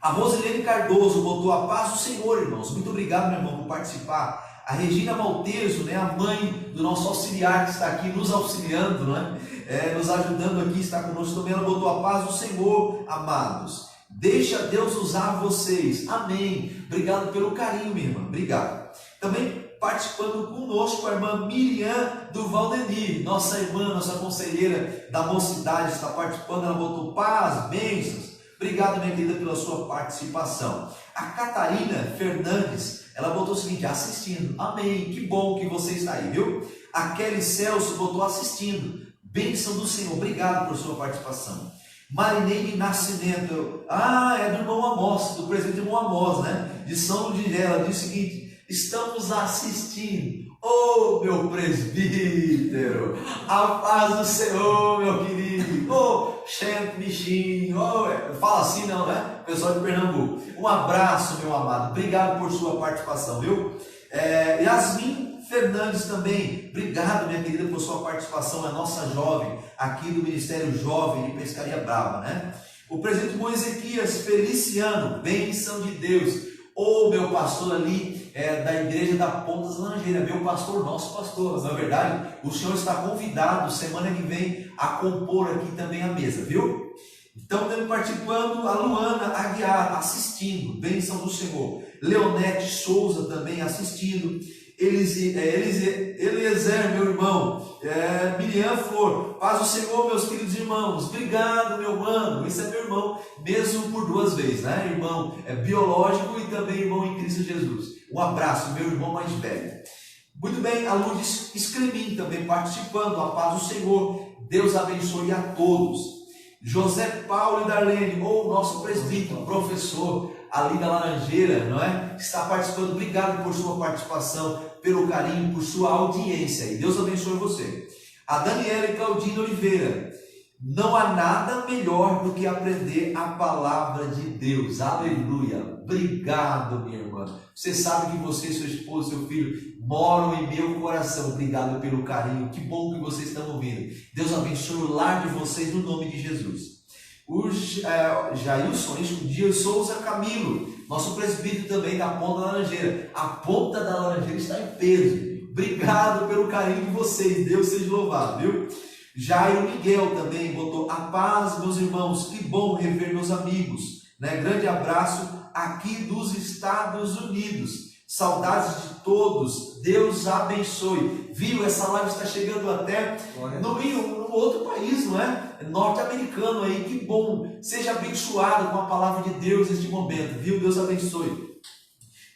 A Rosilene Cardoso botou a paz do Senhor, irmãos. Muito obrigado, meu irmão, por participar. A Regina Malteso, né, a mãe do nosso auxiliar que está aqui nos auxiliando, não é? Nos ajudando aqui, está conosco também. Ela botou a paz do Senhor, amados. Deixa Deus usar vocês. Amém. Obrigado pelo carinho, minha irmã. Obrigado. Também participando conosco a irmã Miriam do Valdenir, nossa irmã, nossa conselheira da mocidade, está participando. Ela botou paz, bênçãos. Obrigado, minha querida, pela sua participação. A Catarina Fernandes, ela botou o seguinte: assistindo. Amém. Que bom que você está aí, viu? A Kelly Celso botou assistindo. Bênção do Senhor. Obrigado por sua participação. Marineide Nascimento, é do irmão Amós, do presbítero irmão Amós, né? De São Ludinela. Ela diz o seguinte: estamos assistindo. Oh, meu presbítero, a paz do Senhor, meu querido. Oh, Xento bichinho. Oh, fala assim não, né? Pessoal de Pernambuco. Um abraço, meu amado. Obrigado por sua participação, viu? Yasmin Fernandes também. Obrigado, minha querida, por sua participação. É nossa jovem aqui do Ministério Jovem de Pescaria Brava, né? O presidente irmão Ezequias Feliciano, bênção de Deus. Ou meu pastor ali da igreja da Ponta das Laranjeiras, meu pastor, nosso pastor. Na verdade, o senhor está convidado semana que vem a compor aqui também a mesa, viu? Então, também participando a Luana Aguiar, assistindo, bênção do Senhor. Leonete Souza também assistindo. Eliezer, meu irmão. Miriam Flor, paz do Senhor, meus queridos irmãos. Obrigado, meu mano. Esse é meu irmão, mesmo por 2 vezes, né? Irmão biológico e também irmão em Cristo Jesus. Um abraço, meu irmão mais velho. Muito bem, a Lourdes Escremin também participando. A paz do Senhor. Deus abençoe a todos. José Paulo e Darlene, nosso presbítero, professor ali da Laranjeira, não é? Está participando. Obrigado por sua participação, pelo carinho, por sua audiência. E Deus abençoe você. A Daniela e Claudina Oliveira. Não há nada melhor do que aprender a palavra de Deus. Aleluia. Obrigado, minha irmã. Você sabe que você, sua esposa, seu filho moram em meu coração. Obrigado pelo carinho. Que bom que vocês estão ouvindo. Deus abençoe o lar de vocês no nome de Jesus. O Jailson Dias Souza Camilo, nosso presbítero também da Ponta da Laranjeira. A Ponta da Laranjeira está em peso. Obrigado pelo carinho de vocês. Deus seja louvado, viu? Jairo Miguel também botou: a paz, meus irmãos, que bom rever meus amigos, né? Grande abraço aqui dos Estados Unidos. Saudades de todos. Deus abençoe. Viu? Essa live está chegando até no outro país, não é? Norte-americano aí. Que bom. Seja abençoado com a palavra de Deus neste momento. Viu? Deus abençoe.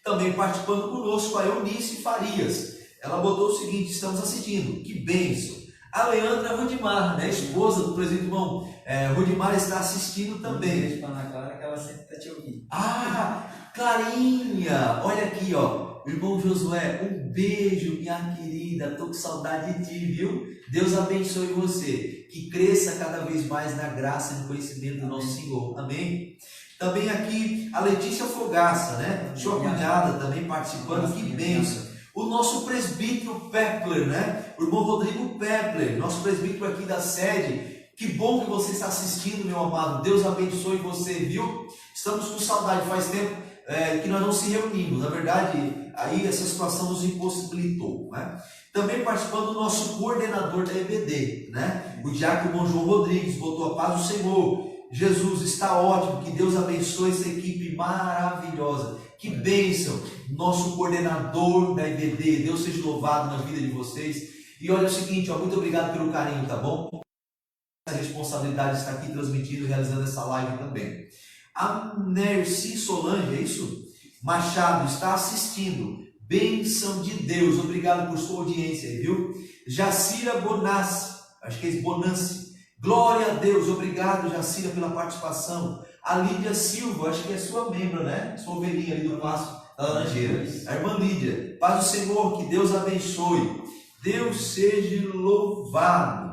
Também participando conosco a Eunice Farias. Ela botou o seguinte: estamos assistindo. Que bênção. A Leandra Rudimar, né? Esposa do presbítero irmão Rudimar, está assistindo também. Beijo para Ana Clara, que ela sempre está te ouvindo. Ah, Clarinha, olha aqui, ó, irmão Josué, um beijo, minha querida, tô com saudade de ti, viu? Deus abençoe você, que cresça cada vez mais na graça e no conhecimento do nosso Senhor, amém? Também aqui a Letícia Fogaça, né? Sua cunhada também participando, que bênção. O nosso presbítero Pepler, né? O irmão Rodrigo Pepler, nosso presbítero aqui da sede. Que bom que você está assistindo, meu amado. Deus abençoe você, viu? Estamos com saudade, faz tempo que nós não se reunimos. Na verdade, aí essa situação nos impossibilitou, né? Também participando do nosso coordenador da EBD, né? O diácono João Rodrigues botou: a paz do Senhor. Jesus, está ótimo. Que Deus abençoe essa equipe maravilhosa. Que bênção. Nosso coordenador da EBD. Deus seja louvado na vida de vocês. E olha o seguinte, ó, muito obrigado pelo carinho, tá bom? A responsabilidade está aqui transmitindo e realizando essa live também. A Nerci Solange, é isso? Machado está assistindo. Bênção de Deus. Obrigado por sua audiência, viu? Jacira Bonassi, acho que é Bonassi. Glória a Deus. Obrigado, Jacira, pela participação. A Lídia Silva, acho que é sua membro, né? Sua ovelhinha ali do Passo da Laranjeira. A irmã Lídia. Paz do Senhor, que Deus abençoe. Deus seja louvado.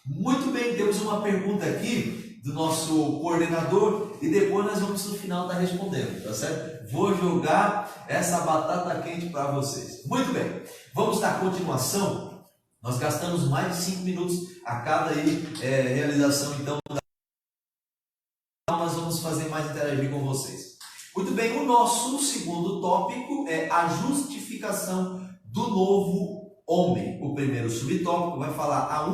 Muito bem, temos uma pergunta aqui do nosso coordenador e depois nós vamos no final estar respondendo, tá certo? Vou jogar essa batata quente para vocês. Muito bem, vamos dar continuação. Nós gastamos mais de 5 minutos a cada realização, então nós vamos fazer mais interagir com vocês. Muito bem, o nosso segundo tópico é a justificação do novo homem. O primeiro subtópico vai falar a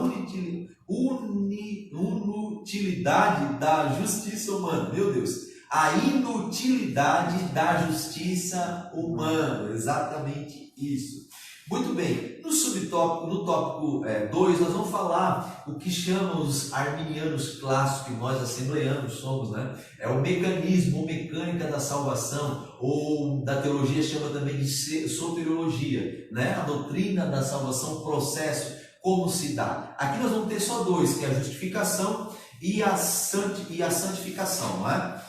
inutilidade da justiça humana. Meu Deus, a inutilidade da justiça humana, exatamente isso. Muito bem, no subtópico, no tópico 2, nós vamos falar o que chamam os arminianos clássicos, que nós assembleanos somos, né? É o mecanismo, ou mecânica da salvação, ou da teologia chama também de soteriologia, né? A doutrina da salvação, processo, como se dá. Aqui nós vamos ter só dois, que é a justificação e a santificação, não é?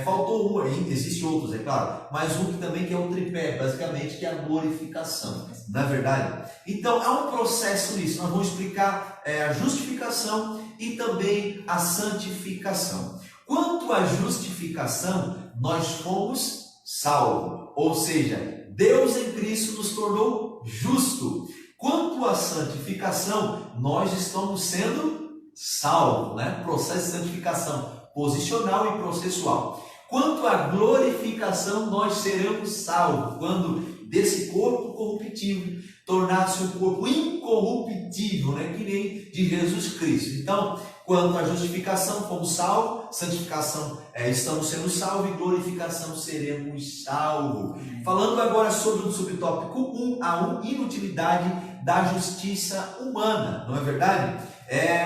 Faltou um ainda, existem outros, é claro, mas um que também que é o tripé, basicamente, que é a glorificação, não é verdade? Então, há um processo nisso, nós vamos explicar a justificação e também a santificação. Quanto à justificação, nós fomos salvos, ou seja, Deus em Cristo nos tornou justo. Quanto à santificação, nós estamos sendo salvos, né? Processo de santificação posicional e processual. Quanto à glorificação, nós seremos salvos quando desse corpo corruptível tornar-se um corpo incorruptível, né? Que nem de Jesus Cristo. Então, quanto à justificação, fomos salvos, santificação, estamos sendo salvos, e glorificação, seremos salvos. Falando agora sobre o subtópico 1, a inutilidade da justiça humana, não é verdade?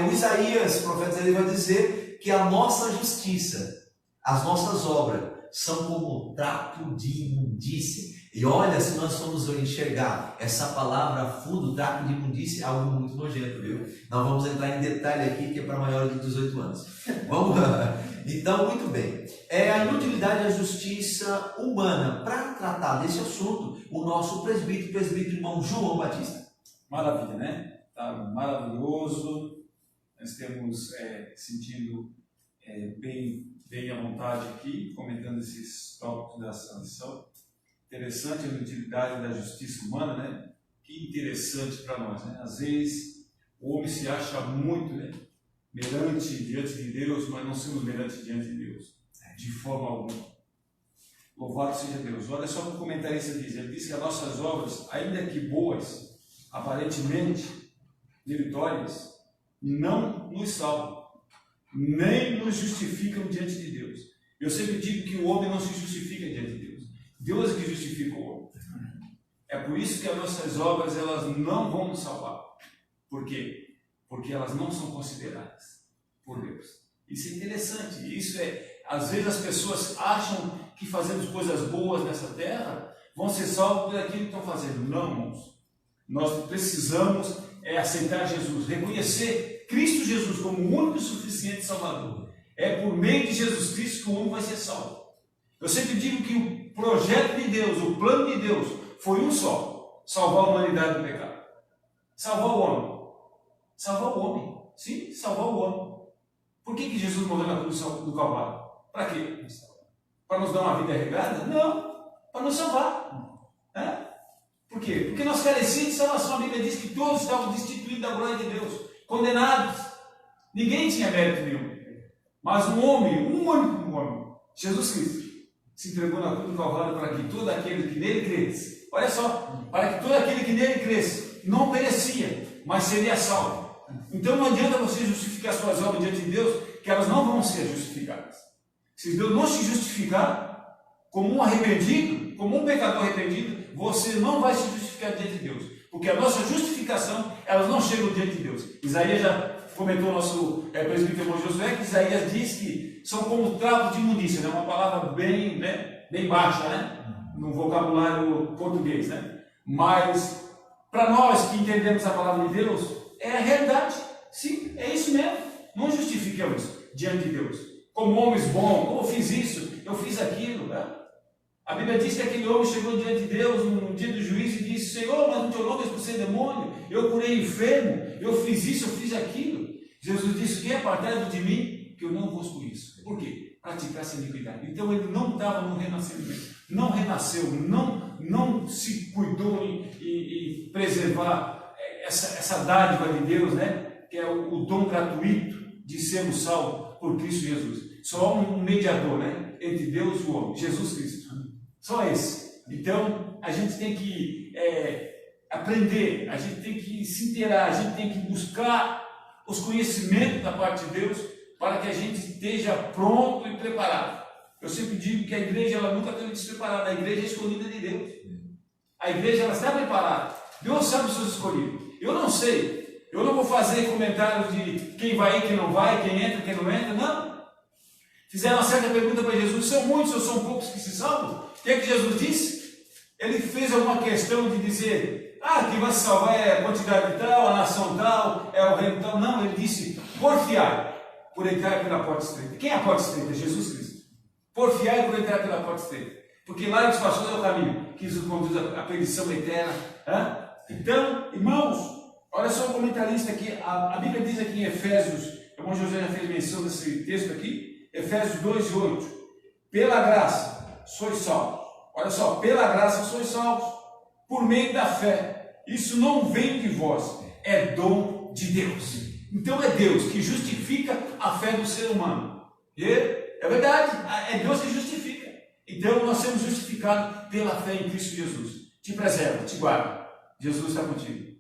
O Isaías, o profeta Isaías, vai dizer que a nossa justiça, as nossas obras, são como trapo de imundície. E olha, se nós formos enxergar essa palavra a fundo, trapo de imundície, é algo muito nojento, viu? Nós vamos entrar em detalhe aqui, que é para maiores de 18 anos. Vamos lá. Então, muito bem. A inutilidade da justiça humana. Para tratar desse assunto, o nosso presbítero irmão João Batista. Maravilha, né? Tá maravilhoso. Nós temos sentindo bem à vontade aqui, comentando esses tópicos dessa lição. Interessante a inutilidade da justiça humana, né? Que interessante para nós, né? Às vezes o homem se acha muito, né, merante diante de Deus, mas não somos merante diante de Deus, de forma alguma. Louvado seja Deus. Olha só o que o comentarista diz. Ele diz que as nossas obras, ainda que boas, aparentemente meritórias, não nos salvam, nem nos justificam diante de Deus. Eu sempre digo que o homem não se justifica diante de Deus. Deus é que justifica o homem. É por isso que as nossas obras elas não vão nos salvar. Por quê? Porque elas não são consideradas por Deus. Isso é interessante. Isso às vezes as pessoas acham que fazendo coisas boas nessa terra vão ser salvos por aquilo que estão fazendo. Não, irmãos. Nós precisamos aceitar Jesus, reconhecer Cristo Jesus como o único e suficiente Salvador. É por meio de Jesus Cristo que o homem vai ser salvo. Eu sempre digo que o projeto de Deus, o plano de Deus, foi um só: salvar a humanidade do pecado. Salvar o homem. Salvar o homem. Sim, salvar o homem. Por que Jesus morreu na cruz do Calvário? Para quê? Para nos dar uma vida regrada? Não, para nos salvar. Por quê? Porque nós carecíamos de salvação. A Bíblia diz que todos estavam destituídos da glória de Deus, condenados. Ninguém tinha mérito nenhum. Mas um homem, um único homem, Jesus Cristo, se entregou na cruz do Calvário para que todo aquele que nele cresce, olha só, para que todo aquele que nele cresce não perecia, mas seria salvo. Então não adianta você justificar suas obras diante de Deus, que elas não vão ser justificadas. Se Deus não se justificar como um arrependido, como um pecador arrependido, você não vai se justificar diante de Deus, porque a nossa justificação, elas não chegam diante de Deus. Isaías já comentou o nosso presbítero irmão Josué, que Isaías diz que são como trapos de imundícia, né? Uma palavra bem baixa, né? No vocabulário português, né? Mas para nós que entendemos a palavra de Deus, é a realidade. Sim, é isso mesmo. Não justificamos diante de Deus como homens bons. Eu fiz isso, eu fiz aquilo, né? A Bíblia diz que aquele homem chegou diante de Deus no dia do juízo e disse: Senhor, mas no teu nome eu expulsei demônio, eu curei enfermo, eu fiz isso, eu fiz aquilo. Jesus disse: que apartai-vos de mim, que eu não vos conheço. Por quê? Praticar essa iniquidade. Então ele não estava no renascimento, não renasceu, não se cuidou em preservar essa dádiva de Deus, né? Que é o dom gratuito de sermos salvos por Cristo Jesus. Só há um mediador, né? Entre Deus e o homem, Jesus Cristo. Só esse. Então a gente tem que aprender, a gente tem que se inteirar, a gente tem que buscar os conhecimentos da parte de Deus para que a gente esteja pronto e preparado. Eu sempre digo que a igreja ela nunca está despreparada, a igreja é escolhida de Deus. A igreja ela está preparada. Deus sabe os seus escolhidos. Eu não sei. Eu não vou fazer comentários de quem vai e quem não vai, quem entra e quem não entra, não. Fizeram uma certa pergunta para Jesus: são muitos ou são poucos que se salvam? O que é que Jesus disse? Ele fez alguma questão de dizer: quem vai se salvar é a quantidade tal, a nação tal, é o reino tal. Não, ele disse: porfiai por entrar pela porta estreita. Quem é a porta estreita? Jesus Cristo. Porfiai por entrar pela porta estreita. Porque lá os pastores é o caminho que nos conduz à perdição eterna. Então, irmãos, olha só o comentarista aqui. A Bíblia diz aqui em Efésios, o irmão José já fez menção desse texto aqui, Efésios 2:8. Pela graça sois salvos. Olha só, pela graça sois salvos, por meio da fé. Isso não vem de vós, é dom de Deus. Então é Deus que justifica a fé do ser humano. E é verdade, é Deus que justifica. Então nós somos justificados pela fé em Cristo Jesus. Te preserva, te guarda. Jesus está contigo.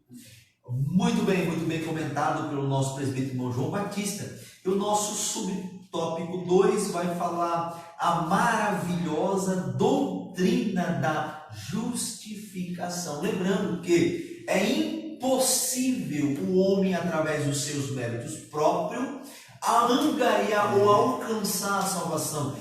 Muito bem comentado pelo nosso presbítero irmão João Batista. E o nosso subtópico 2 vai falar a maravilhosa doutrina da justificação. Lembrando que é impossível o homem, através dos seus méritos próprios, angariar ou alcançar a salvação.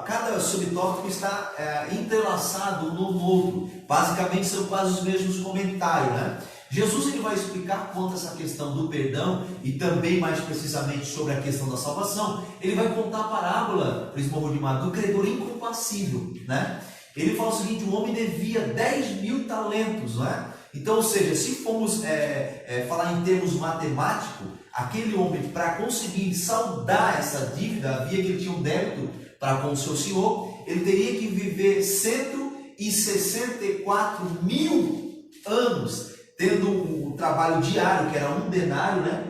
Cada subtópico está entrelaçado no outro. Basicamente são quase os mesmos comentários, né? Jesus ele vai explicar quanto a essa questão do perdão e também mais precisamente sobre a questão da salvação. Ele vai contar a parábola, do credor incompassível, né? Ele fala o seguinte: o homem devia 10.000 talentos, né? Então, ou seja, se formos falar em termos matemáticos, aquele homem, para conseguir saldar essa dívida, havia que ele tinha um débito para com o seu senhor, ele teria que viver 164.000 anos, tendo um trabalho diário, que era 1 denário, né?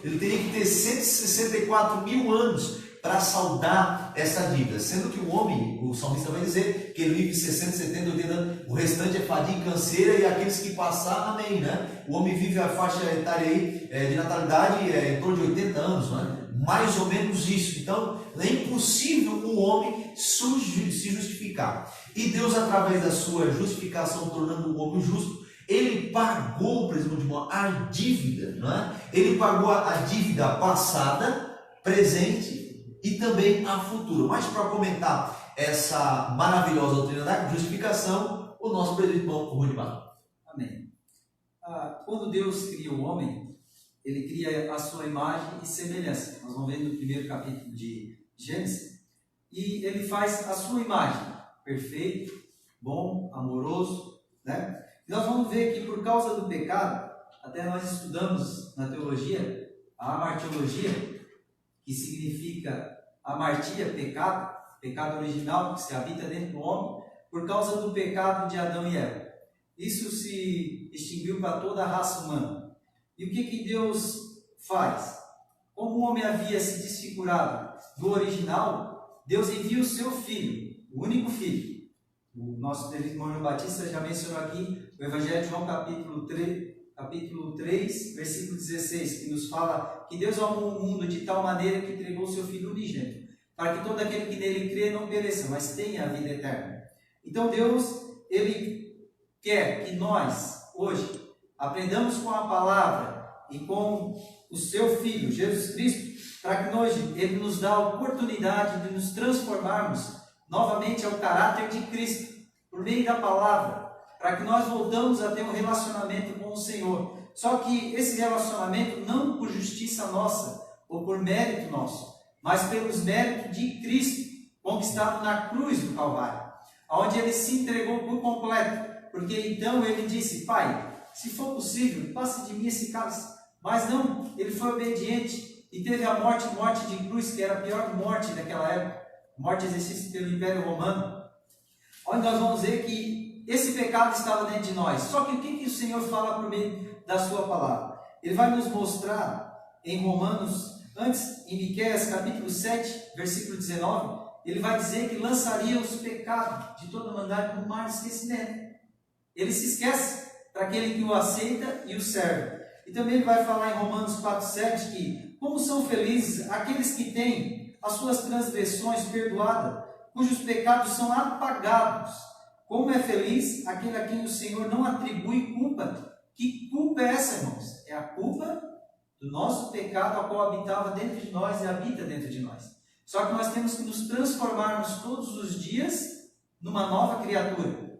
Ele teria que ter 164.000 anos para saldar essa dívida. Sendo que o homem, o salmista vai dizer que ele vive 60, 70, 80 anos, o restante é fadiga e canseira, e aqueles que passar, amém, né? O homem vive a faixa etária aí, de natalidade em torno de 80 anos, né? Mais ou menos isso. Então, é impossível o homem se justificar. E Deus, através da sua justificação, tornando o homem justo, ele pagou, presidente de irmão, a dívida, não é? Ele pagou a dívida passada, presente e também a futura. Mas para comentar essa maravilhosa doutrina da justificação, o nosso presidente irmão Rudimar. Amém. Quando Deus cria o homem, ele cria a sua imagem e semelhança. Nós vamos ver no primeiro capítulo de Gênesis. E ele faz a sua imagem, perfeito, bom, amoroso, né? E nós vamos ver que por causa do pecado, até nós estudamos na teologia, a amartiologia, que significa amartia, pecado, pecado original que se habita dentro do homem, por causa do pecado de Adão e Eva. Isso se extinguiu para toda a raça humana. E o que Deus faz? Como o homem havia se desfigurado do original, Deus envia o seu filho, o único filho. O nosso irmão João Batista já mencionou aqui o Evangelho de João capítulo 3, versículo 16, que nos fala que Deus amou o mundo de tal maneira que entregou o seu filho unigênito, para que todo aquele que nele crê não pereça, mas tenha a vida eterna. Então Deus, ele quer que nós, hoje, aprendamos com a palavra e com o seu Filho, Jesus Cristo, para que hoje ele nos dá a oportunidade de nos transformarmos novamente ao caráter de Cristo, por meio da palavra, para que nós voltamos a ter um relacionamento com o Senhor. Só que esse relacionamento não por justiça nossa, ou por mérito nosso, mas pelos méritos de Cristo, conquistado na cruz do Calvário, onde ele se entregou por completo, porque então ele disse: Pai, se for possível, passe de mim esse cálice. Mas não, ele foi obediente e teve a morte de cruz, que era a pior morte daquela época, morte exercida pelo Império Romano, onde nós vamos ver que esse pecado estava dentro de nós. Só que o que o Senhor fala por meio da sua palavra? Ele vai nos mostrar em Romanos, antes em Miqueias capítulo 7, versículo 19, ele vai dizer que lançaria os pecados de toda maldade no mar de esquecimento. Ele se esquece para aquele que o aceita e o serve. E também ele vai falar em Romanos 4,7 que como são felizes aqueles que têm as suas transgressões perdoadas, cujos pecados são apagados. Como é feliz aquele a quem o Senhor não atribui culpa. Que culpa é essa, irmãos? É a culpa do nosso pecado, a qual habitava dentro de nós e habita dentro de nós. Só que nós temos que nos transformarmos todos os dias numa nova criatura.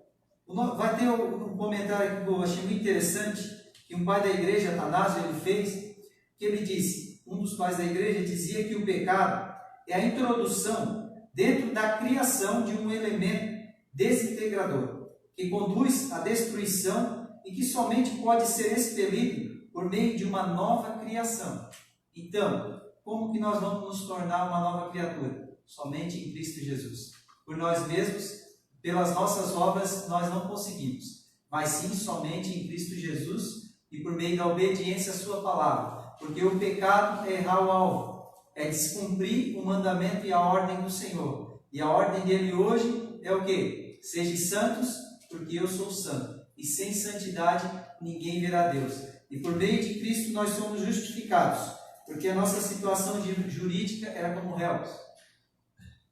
Vai ter um comentário que eu achei muito interessante, que um pai da igreja, Atanásio, ele fez, que ele disse, um dos pais da igreja dizia que o pecado é a introdução dentro da criação de um elemento desintegrador, que conduz à destruição e que somente pode ser expelido por meio de uma nova criação. Então, como que nós vamos nos tornar uma nova criatura? Somente em Cristo Jesus. Por nós mesmos, pelas nossas obras, nós não conseguimos, mas sim somente em Cristo Jesus e por meio da obediência à sua palavra. Porque o pecado é errar o alvo, é descumprir o mandamento e a ordem do Senhor. E a ordem dele hoje é o quê? Sejam santos, porque eu sou santo. E sem santidade ninguém verá Deus. E por meio de Cristo nós somos justificados, porque a nossa situação jurídica era como réus.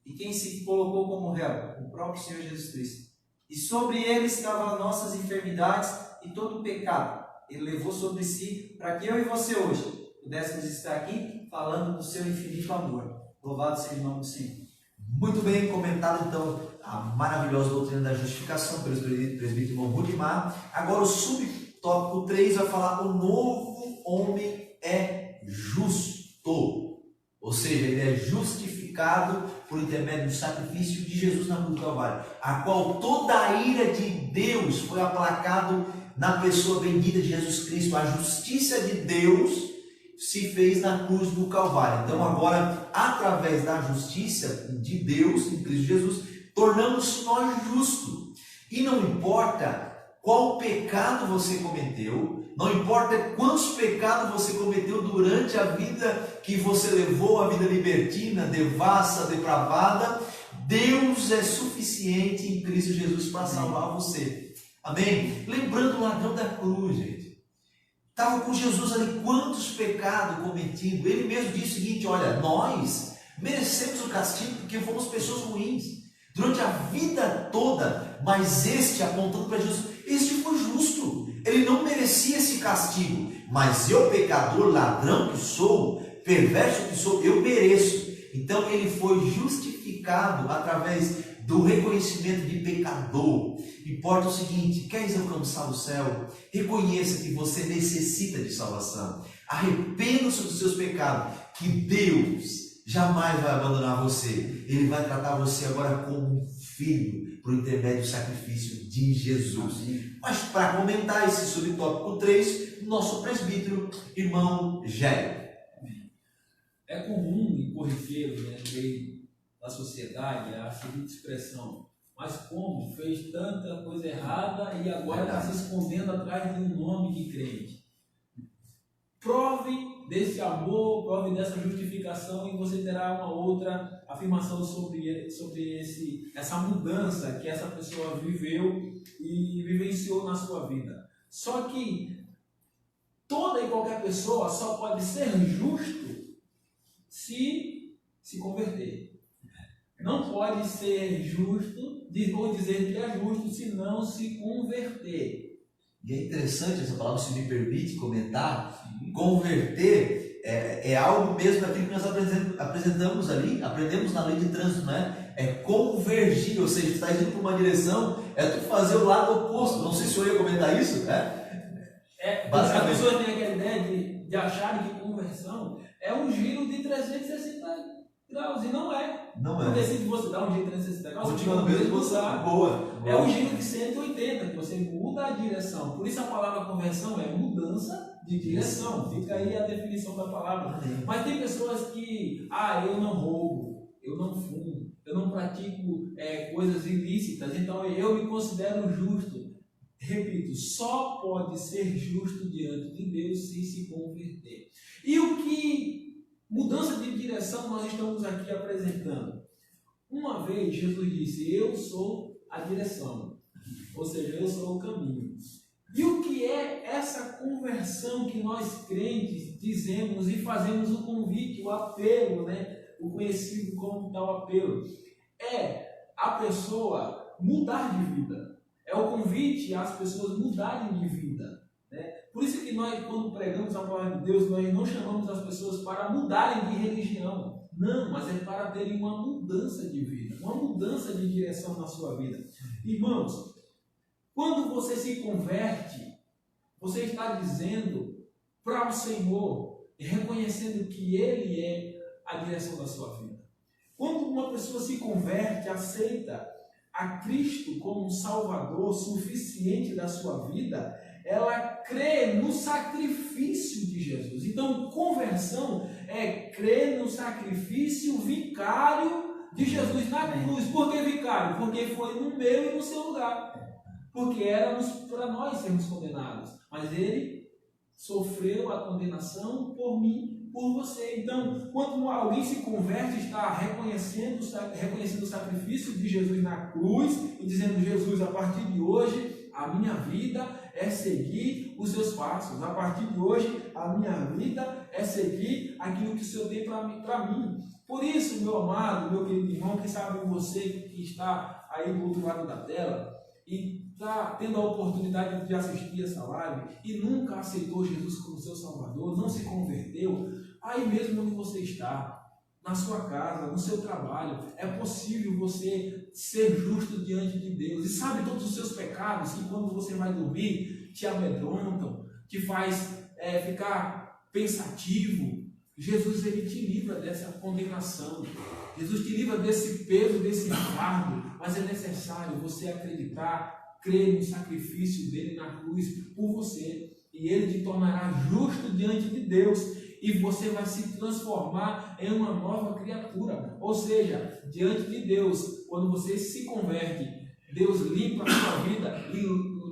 E quem se colocou como réu? O próprio Senhor Jesus Cristo. E sobre ele estavam as nossas enfermidades e todo o pecado. Ele levou sobre si para que eu e você hoje pudéssemos estar aqui falando do seu infinito amor. Louvado seja o nome do Senhor. Muito bem comentado, então, a maravilhosa doutrina da justificação pelo presbítero irmão Rudimar. Agora o subtópico 3 vai falar: o novo homem é justo. Ou seja, ele é justificado por intermédio do sacrifício de Jesus na cruz do Calvário, a qual toda a ira de Deus foi aplacado na pessoa bendita de Jesus Cristo. A justiça de Deus se fez na cruz do Calvário. Então agora, através da justiça de Deus em Cristo Jesus, tornamos nós justos. E não importa qual pecado você cometeu, Não importa quantos pecados você cometeu durante a vida que você levou, a vida libertina, devassa, depravada, Deus é suficiente em Cristo Jesus para salvar você. Amém? Lembrando o ladrão da cruz, gente. Estava com Jesus ali, quantos pecados cometidos. Ele mesmo disse o seguinte: olha, nós merecemos o castigo porque fomos pessoas ruins durante a vida toda, mas este, apontando para Jesus, este foi justo. Ele não merecia esse castigo, mas eu, pecador, ladrão que sou, perverso que sou, eu mereço. Então ele foi justificado através do reconhecimento de pecador. Importa o seguinte: queres alcançar o céu? Reconheça que você necessita de salvação. Arrependa-se dos seus pecados, que Deus jamais vai abandonar você. Ele vai tratar você agora como um filho, por intermédio do sacrifício de Jesus. Mas para comentar esse subtópico 3, nosso presbítero, irmão Gélio. É comum e corriqueiro, né, no meio da sociedade a seguinte expressão: mas como fez tanta coisa errada e agora está se escondendo atrás de um nome de crente? Prove desse amor, prove dessa justificação e você terá uma outra afirmação sobre essa mudança que essa pessoa viveu e vivenciou na sua vida. Só que toda e qualquer pessoa só pode ser justo se converter. Não pode ser justo, ou dizer que é justo, se não se converter. E é interessante essa palavra, se me permite comentar. Converter é algo mesmo daquilo que nós apresentamos ali, aprendemos na lei de trânsito, né? É convergir, ou seja, tu está indo para uma direção, é tu fazer o lado oposto. Não sei se eu ia comentar isso, né? As pessoas têm aquela ideia de acharem que conversão é um giro de 360 graus, e não é. Não é. Porque se você dá um giro de 360 graus, continua no mesmo lugar. Boa. É um giro de 180, que você muda a direção. Por isso a palavra conversão é mudança de direção. Fica aí a definição da palavra. Mas tem pessoas que, eu não roubo, eu não fumo, eu não pratico coisas ilícitas, então eu me considero justo. Repito, só pode ser justo diante de Deus se converter. E o que mudança de direção nós estamos aqui apresentando? Uma vez Jesus disse: eu sou a direção, ou seja, eu sou o caminho. E o que é essa conversão que nós crentes dizemos e fazemos o convite, o apelo, né? O conhecido como tal apelo? É a pessoa mudar de vida. É o convite às pessoas mudarem de vida, né? Por isso que nós, quando pregamos a palavra de Deus, nós não chamamos as pessoas para mudarem de religião. Não, mas é para terem uma mudança de vida, uma mudança de direção na sua vida. Irmãos, quando você se converte, você está dizendo para o Senhor e reconhecendo que Ele é a direção da sua vida. Quando uma pessoa se converte, aceita a Cristo como um Salvador suficiente da sua vida, ela crê no sacrifício de Jesus. Então, conversão é crer no sacrifício vicário de Jesus na cruz. Por que vicário? Porque foi no meu e no seu lugar. Porque éramos para nós sermos condenados. Mas Ele sofreu a condenação por mim, por você. Então, quando alguém se converte, está reconhecendo o sacrifício de Jesus na cruz e dizendo: Jesus, a partir de hoje, a minha vida é seguir os seus passos. A partir de hoje, a minha vida é seguir aquilo que o Senhor tem para mim. Por isso, meu amado, meu querido irmão, quem sabe você que está aí do outro lado da tela e está tendo a oportunidade de assistir essa live e nunca aceitou Jesus como seu Salvador, não se converteu, aí mesmo onde você está, na sua casa, no seu trabalho, é possível você ser justo diante de Deus. E sabe todos os seus pecados que quando você vai dormir te amedrontam, te faz ficar pensativo. Jesus, Ele te livra dessa condenação. Jesus te livra desse peso, desse fardo. Mas é necessário você acreditar, crer no sacrifício dele na cruz por você. E Ele te tornará justo diante de Deus. E você vai se transformar em uma nova criatura. Ou seja, diante de Deus, quando você se converte, Deus limpa a sua vida,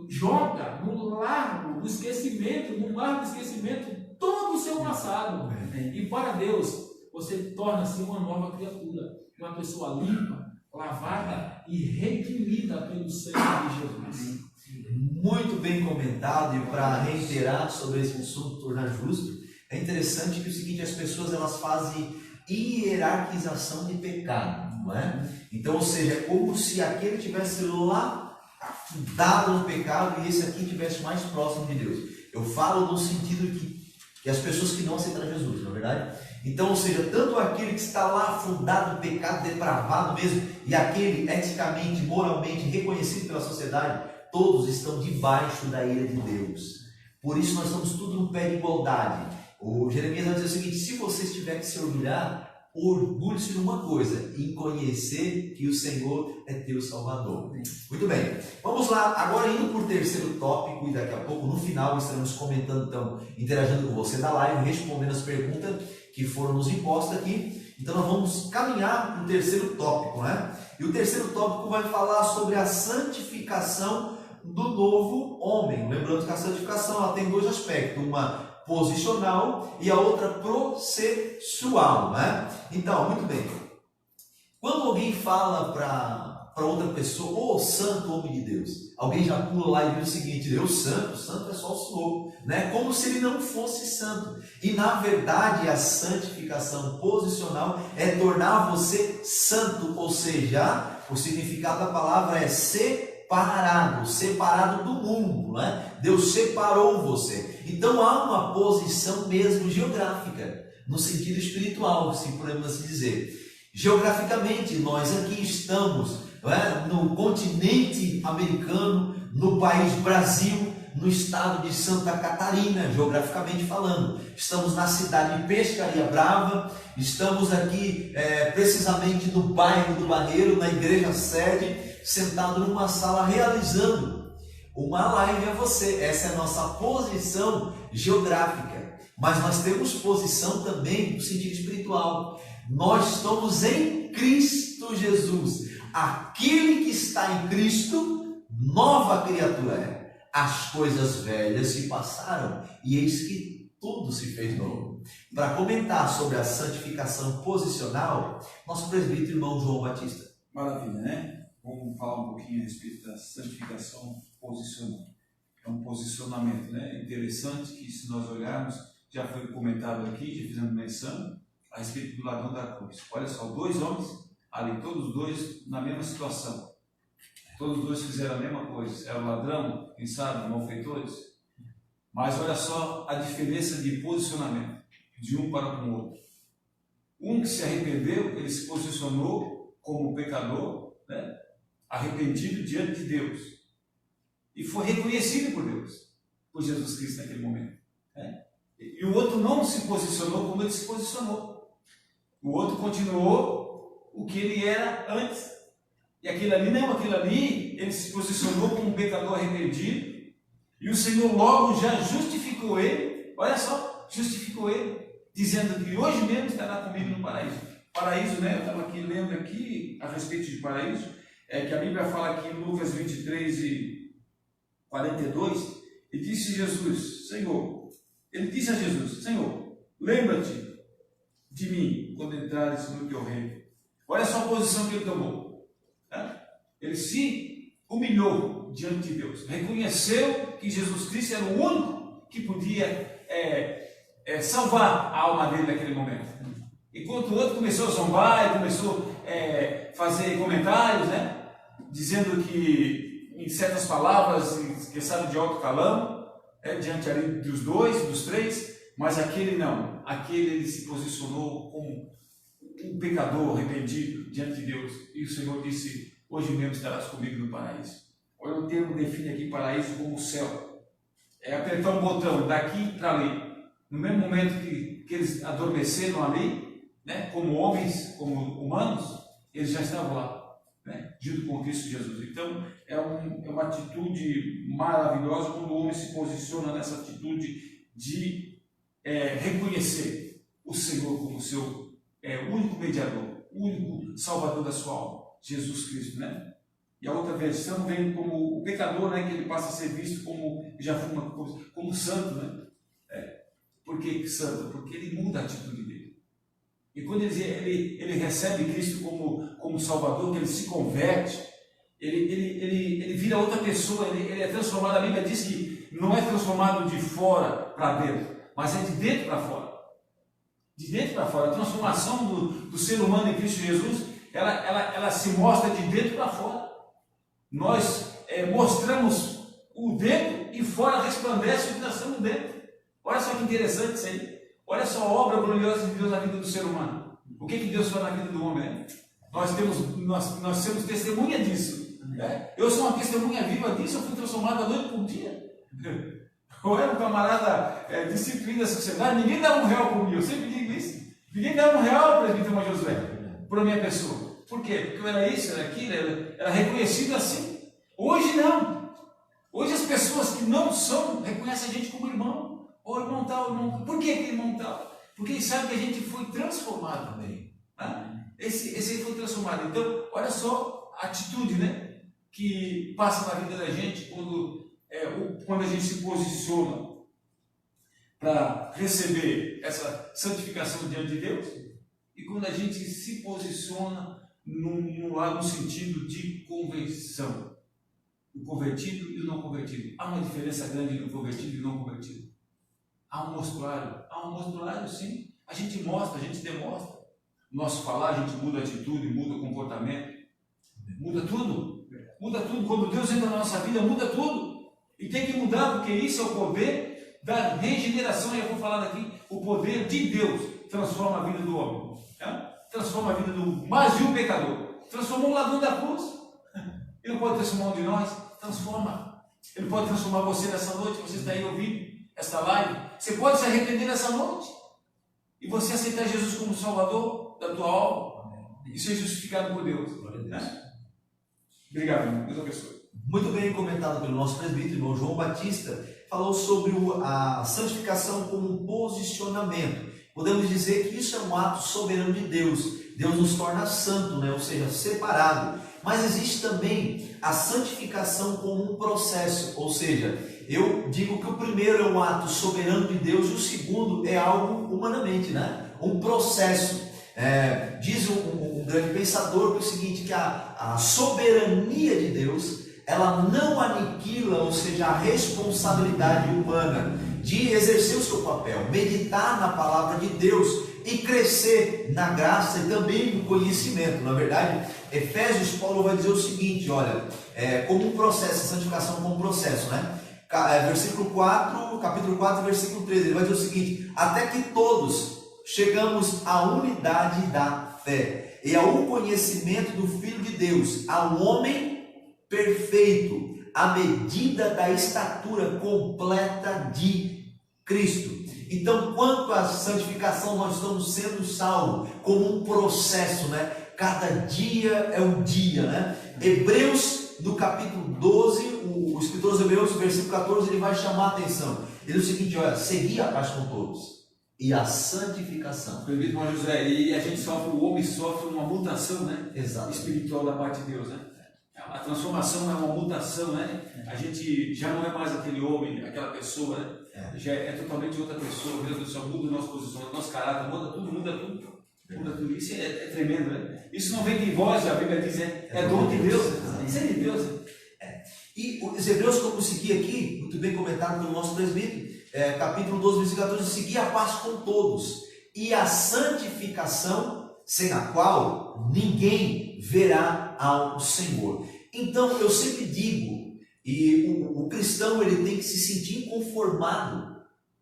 joga no largo do esquecimento, no mar do esquecimento, todo o seu passado. E para Deus, você torna-se uma nova criatura, uma pessoa limpa, lavada e redimida pelo sangue de Jesus. Muito bem comentado, e para reiterar sobre esse assunto, tornar justo, é interessante que o seguinte, as pessoas elas fazem hierarquização de pecado, não é? Então, ou seja, é como se aquele tivesse lá afundado no pecado e esse aqui estivesse mais próximo de Deus. Eu falo no sentido que as pessoas que não aceitaram Jesus, não é verdade? Então, ou seja, tanto aquele que está lá afundado no pecado, depravado mesmo, e aquele eticamente, moralmente reconhecido pela sociedade, todos estão debaixo da ira de Deus. Por isso nós estamos tudo no pé de igualdade. O Jeremias vai dizer o seguinte: se vocês tiverem que se orgulhar, orgulhe-se de uma coisa, em conhecer que o Senhor é teu Salvador. Muito bem, vamos lá, agora indo para o terceiro tópico, e daqui a pouco no final estaremos comentando, então, interagindo com você da live, respondendo as perguntas que foram nos impostas aqui. Então nós vamos caminhar para o terceiro tópico, né? E o terceiro tópico vai falar sobre a santificação do novo homem. Lembrando que a santificação ela tem dois aspectos, uma posicional e a outra processual, né? Então, muito bem. Quando alguém fala para outra pessoa, ô santo homem de Deus, alguém já pula lá e diz o seguinte: Deus santo é só o Senhor, né? Como se ele não fosse santo. E na verdade a santificação posicional é tornar você santo, ou seja, o significado da palavra é separado do mundo, né? Deus separou você. Então há uma posição mesmo geográfica, no sentido espiritual, se podemos assim dizer. Geograficamente, nós aqui estamos, não é? No continente americano, no país Brasil, no estado de Santa Catarina, geograficamente falando. Estamos na cidade de Pescaria Brava, estamos aqui precisamente no bairro do Barreiro, na igreja sede, sentado numa sala realizando uma live a você. Essa é a nossa posição geográfica, mas nós temos posição também no sentido espiritual. Nós estamos em Cristo Jesus. Aquele que está em Cristo, nova criatura é. As coisas velhas se passaram e eis que tudo se fez novo. Para comentar sobre a santificação posicional, nosso presbítero irmão João Batista. Maravilha, né? Vamos falar um pouquinho a respeito da santificação posicional. É um posicionamento, né? Interessante que, se nós olharmos, já foi comentado aqui, já fizemos menção a respeito do ladrão da cruz. Olha só, dois homens ali, todos dois na mesma situação. Todos dois fizeram a mesma coisa. Era o ladrão, quem sabe, malfeitores. Mas olha só a diferença de posicionamento de um para com o outro. Um que se arrependeu, ele se posicionou como pecador, né? Arrependido diante de Deus. E foi reconhecido por Deus, por Jesus Cristo naquele momento. Né? E o outro não se posicionou como ele se posicionou. O outro continuou o que ele era antes. E aquilo ali, ele se posicionou como um pecador arrependido. E o Senhor logo já justificou ele. Olha só, justificou ele, dizendo que hoje mesmo estará comigo no paraíso. Paraíso, né? Eu estava aqui lendo aqui a respeito de paraíso. Que a Bíblia fala aqui em Lucas 23 e 42, e disse Jesus, Senhor, ele disse a Jesus, Senhor, lembra-te de mim quando entrares no teu reino. Olha só a posição que ele tomou. Ele se humilhou diante de Deus, reconheceu que Jesus Cristo era o único que podia salvar a alma dele naquele momento. Enquanto o outro começou a zombar, e começou a fazer comentários, né? Dizendo que, em certas palavras, que sabe de alto calão, diante ali dos dois, dos três, mas aquele não. Aquele ele se posicionou como um pecador arrependido diante de Deus. E o Senhor disse, hoje mesmo estarás comigo no paraíso. Olha, o termo define aqui paraíso como o céu. É apertar um botão daqui para ali. No mesmo momento que eles adormeceram ali, né, como homens, como humanos, eles já estavam lá. Né, junto com Cristo Jesus. Então é uma atitude maravilhosa quando o homem se posiciona nessa atitude de reconhecer o Senhor como seu único mediador, único salvador da sua alma, Jesus Cristo, né? E a outra versão vem como o pecador, né, que ele passa a ser visto como, já fuma, como santo, né? Por que santo? Porque ele muda a atitude dele. E quando ele recebe Cristo como Salvador, que ele se converte, ele vira outra pessoa, ele é transformado. A Bíblia diz que não é transformado de fora para dentro, mas é de dentro para fora. De dentro para fora. A transformação do ser humano em Cristo Jesus, ela se mostra de dentro para fora. Nós mostramos o dentro e fora resplandece o que nós estamos dentro. Olha só que interessante isso aí. Olha só a obra gloriosa de Deus na vida do ser humano. O que Deus faz na vida do homem? Né? Nós temos testemunha disso. Né? Eu sou uma testemunha viva disso. Eu fui transformado da noite por dia. Eu era um camarada disciplina da sociedade. Ninguém dava R$1 por mim. Eu sempre digo isso. Ninguém dava R$1, presbítero irmão Josué, por minha pessoa. Por quê? Porque eu era isso, era aquilo, era reconhecido assim. Hoje não. Hoje as pessoas que não são, reconhecem a gente como irmão. Ou irmão tal, irmão. Por que irmão tal? Porque eles sabem que a gente foi transformado também. Né? Esse aí foi transformado. Então, olha só a atitude, né, que passa na vida da gente quando a gente se posiciona para receber essa santificação diante de Deus e quando a gente se posiciona no sentido de conversão. O convertido e o não convertido. Há uma diferença grande entre o convertido e o não convertido. Há um mostruário, sim. A gente mostra, a gente demonstra. No nosso falar, a gente muda a atitude, muda o comportamento, muda tudo. Muda tudo. Quando Deus entra na nossa vida, muda tudo. E tem que mudar, porque isso é o poder da regeneração. E eu vou falar aqui, o poder de Deus transforma a vida do homem. Né? Transforma a vida do mais de um pecador. Transformou o ladrão da cruz. Ele não pode transformar um de nós. Transforma. Ele pode transformar você nessa noite. Você está aí ouvindo esta live. Você pode se arrepender nessa noite e você aceitar Jesus como Salvador da tua alma e ser justificado por Deus. Né? Obrigado, irmão. Deus abençoe. Muito bem comentado pelo nosso presbítero, irmão João Batista, falou sobre a santificação como um posicionamento. Podemos dizer que isso é um ato soberano de Deus. Deus nos torna santo, né? Ou seja, separado. Mas existe também a santificação como um processo, ou seja, eu digo que o primeiro é um ato soberano de Deus e o segundo é algo humanamente, né? Um processo. Diz um grande pensador que é o seguinte, que a soberania de Deus, ela não aniquila, ou seja, a responsabilidade humana de exercer o seu papel, meditar na palavra de Deus e crescer na graça e também no conhecimento. Na verdade, Efésios, Paulo vai dizer o seguinte, olha, como um processo, a santificação como um processo, né? Versículo 4, capítulo 4, versículo 13, ele vai dizer o seguinte, até que todos chegamos à unidade da fé e ao conhecimento do Filho de Deus, ao homem perfeito, à medida da estatura completa de Cristo. Então, quanto à santificação, nós estamos sendo salvos como um processo, né? Cada dia é um dia, né? Hebreus, no capítulo 12, o escritor dos Hebreus, no versículo 14, ele vai chamar a atenção. Ele diz o seguinte, olha, segui a paz com todos e a santificação. Presbítero irmão José, e a gente o homem sofre uma mutação, né? Exato. Espiritual da parte de Deus, né? A transformação é uma mutação, né? A gente já não é mais aquele homem, aquela pessoa, né? Já é totalmente outra pessoa. Deus do céu, muda o nosso posicionamento, nosso caráter, muda tudo. Muda tudo. Isso é tremendo, né? Isso não vem de vós, a Bíblia diz, é dom de Deus. Isso é de Deus. E os Hebreus, como segui aqui, muito bem comentado pelo nosso presbítero, capítulo 12, versículo 14, segui a paz com todos e a santificação, sem a qual ninguém verá ao Senhor. Então, eu sempre digo, e o cristão ele tem que se sentir inconformado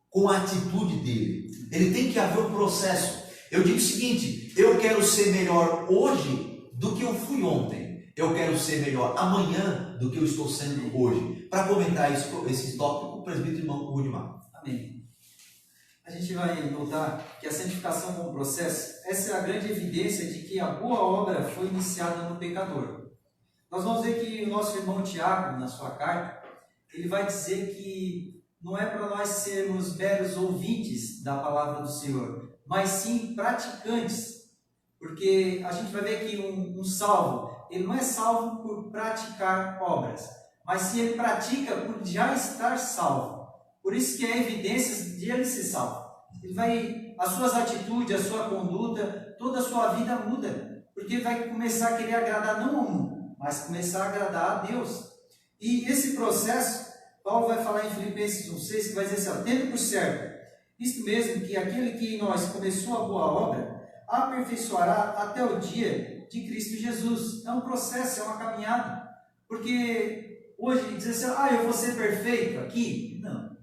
com a atitude dele. Ele tem que haver um processo. Eu digo o seguinte, eu quero ser melhor hoje do que eu fui ontem. Eu quero ser melhor amanhã do que eu estou sendo hoje. Para comentar esse tópico, o presbítero irmão Rudimar. Amém. A gente vai notar que a santificação como processo, essa é a grande evidência de que a boa obra foi iniciada no pecador. Nós vamos ver que o nosso irmão Tiago, na sua carta, ele vai dizer que não é para nós sermos meros ouvintes da palavra do Senhor, mas sim praticantes. Porque a gente vai ver que um salvo, ele não é salvo por praticar obras, mas se ele pratica por já estar salvo. Por isso que há evidências de ele ser salvo. As suas atitudes, a sua conduta, toda a sua vida muda, porque ele vai começar a querer agradar não a um, mas começar a agradar a Deus. E esse processo, Paulo vai falar em Filipenses 1,6, que vai dizer assim, tendo por certo, isto mesmo, que aquele que em nós começou a boa obra, aperfeiçoará até o dia de Cristo Jesus. É um processo, é uma caminhada. Porque hoje dizer assim, eu vou ser perfeito aqui. Não,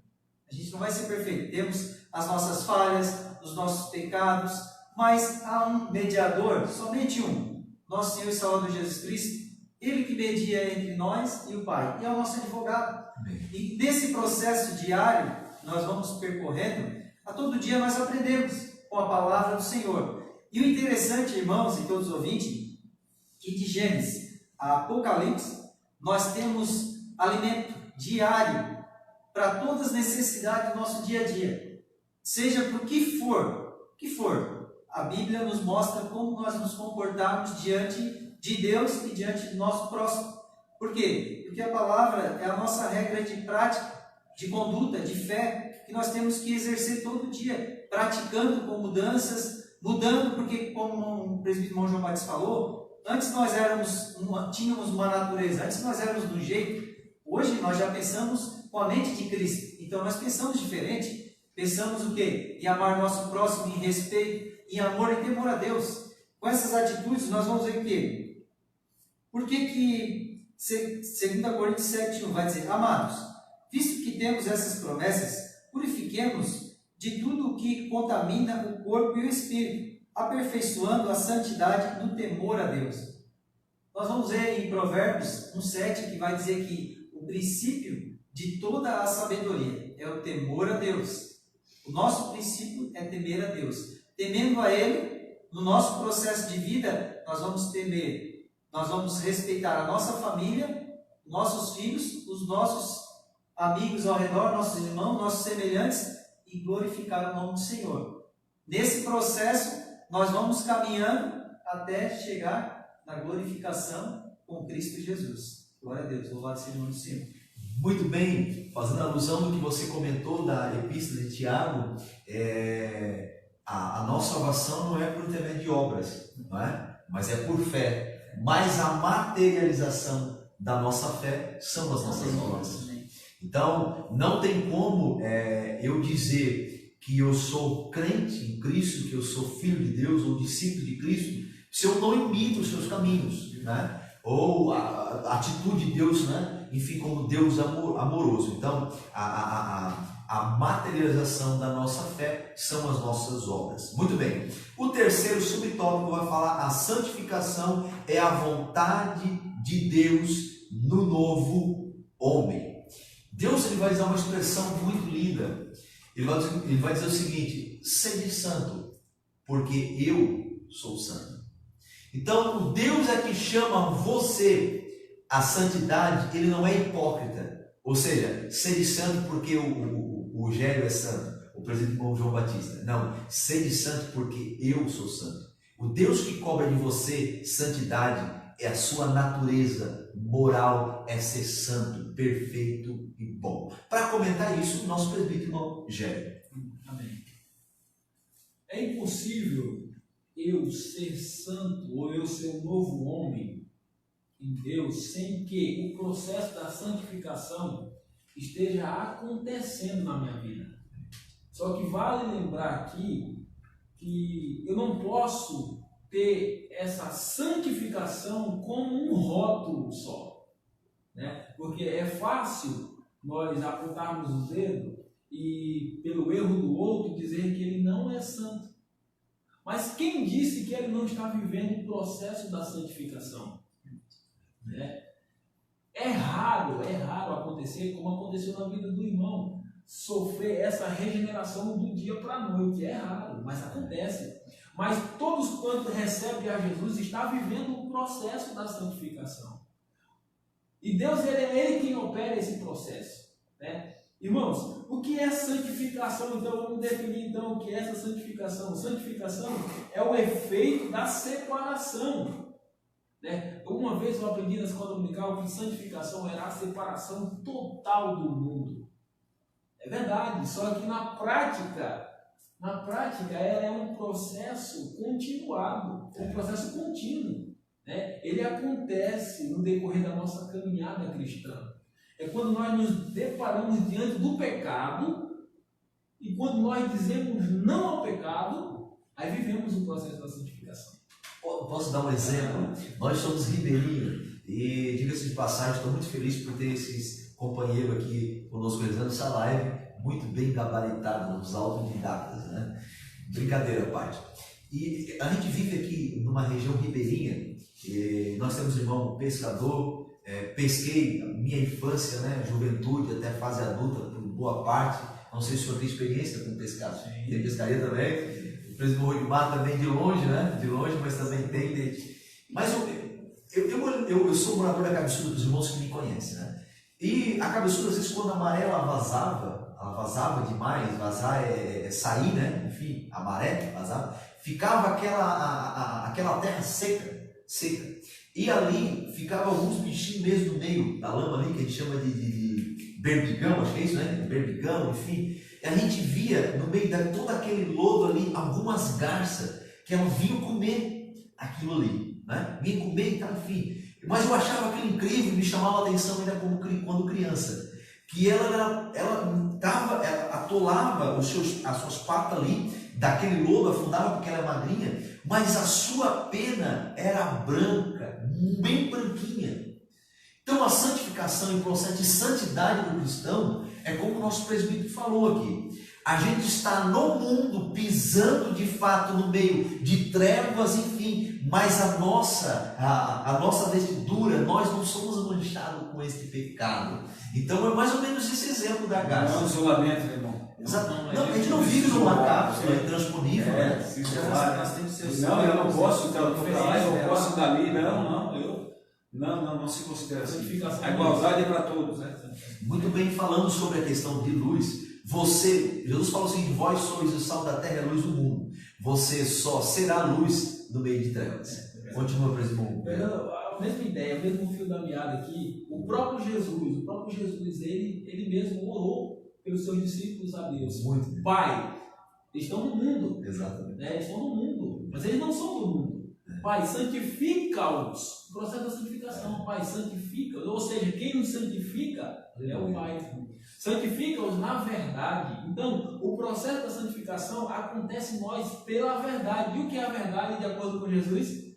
a gente não vai ser perfeito. Temos as nossas falhas, os nossos pecados, mas há um mediador, somente um, nosso Senhor e Salvador Jesus Cristo, Ele que media entre nós e o Pai, e é o nosso advogado. E nesse processo diário, nós vamos percorrendo, a todo dia nós aprendemos com a palavra do Senhor. E o interessante, irmãos e todos os ouvintes, que de Gênesis a Apocalipse, nós temos alimento diário para todas as necessidades do nosso dia a dia. Seja por que for, a Bíblia nos mostra como nós nos comportamos diante de Deus e diante do nosso próximo. Por quê? Porque a palavra é a nossa regra de prática, de conduta, de fé, que nós temos que exercer todo dia, praticando com mudanças, mudando, porque como o presbítero irmão João Batista falou, antes nós tínhamos uma natureza, antes nós éramos de um jeito, hoje nós já pensamos com a mente de Cristo, então nós pensamos diferente, pensamos o quê? Em amar nosso próximo, em respeito, em amor e temor a Deus. Com essas atitudes nós vamos ver o quê? Por que 2 Coríntios 7,1 vai dizer, amados, visto que temos essas promessas, purifiquemos de tudo o que contamina o corpo e o espírito, aperfeiçoando a santidade no temor a Deus. Nós vamos ver em Provérbios 1,7 que vai dizer que o princípio de toda a sabedoria é o temor a Deus. O nosso princípio é temer a Deus. Temendo a Ele, no nosso processo de vida, nós vamos temer, nós vamos respeitar a nossa família, nossos filhos, os nossos amigos ao redor, nossos irmãos, nossos semelhantes, e glorificar o nome do Senhor. Nesse processo, nós vamos caminhando até chegar na glorificação com Cristo Jesus. Glória a Deus, louvado seja o nome do Senhor. Muito bem, fazendo alusão do que você comentou da Epístola de Tiago, a nossa salvação não é por intermédio de obras, não é? Mas é por fé. Mas a materialização da nossa fé são as nossas obras. Então, não tem como eu dizer que eu sou crente em Cristo, que eu sou filho de Deus ou discípulo de Cristo, se eu não imito os seus caminhos, né? Ou a atitude de Deus, né? Enfim, como Deus amoroso. Então, a materialização da nossa fé são as nossas obras. Muito bem. O terceiro subtópico vai falar: a santificação é a vontade de Deus no novo homem. Deus ele vai dizer uma expressão muito linda. Ele vai dizer o seguinte: sede santo, porque eu sou santo. Então, o Deus é que chama você à santidade, ele não é hipócrita. Ou seja, sede santo porque o Gélio é santo, o presidente irmão João Batista. Não, sede santo porque eu sou santo. O Deus que cobra de você santidade é a sua natureza moral, é ser santo, perfeito e bom. Para comentar isso, o nosso presbítero irmão Gélio. Amém. É impossível eu ser santo ou eu ser um novo homem em Deus sem que o processo da santificação esteja acontecendo na minha vida. Só que vale lembrar aqui que eu não posso ter essa santificação como um rótulo só, né? Porque é fácil nós apontarmos o dedo e pelo erro do outro dizer que ele não é santo. Mas quem disse que ele não está vivendo o processo da santificação? Né? É raro acontecer como aconteceu na vida do irmão, sofrer essa regeneração do dia para a noite. É raro, mas acontece. Mas todos quantos recebem a Jesus estão vivendo o processo da santificação. E Deus é Ele quem opera esse processo, né? Irmãos, o que é santificação? Então vamos definir então o que é essa santificação. Santificação é o efeito da separação né? Uma vez eu aprendi na escola dominical que santificação era a separação total do mundo. É verdade, só que na prática ela é um processo continuado, um processo contínuo, né? Ele acontece no decorrer da nossa caminhada cristã. É quando nós nos deparamos diante do pecado e quando nós dizemos não ao pecado, aí vivemos o processo da santificação. Posso dar um exemplo? Nós somos ribeirinhos e, diga-se de passagem, estou muito feliz por ter esses companheiros aqui conosco realizando essa live, muito bem gabaritados, os autodidatas, né? Brincadeira à parte. E a gente vive aqui numa região ribeirinha, e nós temos irmão pescador, pesquei a minha infância, né, juventude, até fase adulta, por boa parte. Não sei se o senhor tem experiência com pescado, tem pescaria também. O presidente Rodimar também de longe, né? De longe, mas também tem. Mas eu sou morador da Cabeçuda, dos irmãos que me conhecem, né? E a Cabeçuda, às vezes, quando a maré ela vazava demais, vazar é sair, né? Enfim, a maré vazava, ficava aquela terra seca. E ali ficava alguns bichinhos mesmo no meio da lama ali, que a gente chama de berbigão, acho que é isso, né? Berbigão, enfim. E a gente via no meio de todo aquele lodo ali algumas garças que elas vinham comer aquilo ali, né? Vinham comer e tal, enfim. Mas eu achava aquilo incrível, me chamava a atenção ainda quando criança. Que ela atolava as suas patas ali, daquele lodo, afundava porque ela é magrinha, mas a sua pena era branca, bem branquinha. Então a santificação e o processo de santidade do cristão é como o nosso presbítero falou aqui. A gente está no mundo, pisando de fato no meio de trevas, enfim, mas a nossa vestidura, nós não somos manchados com este pecado. Então é mais ou menos esse exemplo da garça. Não é um isolamento, meu irmão. Exato. Não, a gente não vive numa cápsula intransponível, né? Não, eu não posso estar lá, eu posso estar ali, não se considera assim. A igualdade é para todos, né? Muito bem, falando sobre a questão de luz, Jesus falou assim: vós sois o sal da terra e a luz do mundo. Você só será luz no meio de trevas. Continua, presidente. A mesma ideia, o mesmo fio da meada aqui, o próprio Jesus, ele mesmo orou pelos seus discípulos a Deus. Muito. Pai, eles estão no mundo. Exatamente. Né? Eles estão no mundo, mas eles não são do mundo. Pai, santifica-os. O processo da santificação. Pai, santifica-os. Ou seja, quem nos santifica é o Pai. Santifica-os na verdade. Então, o processo da santificação acontece em nós pela verdade. E o que é a verdade, de acordo com Jesus?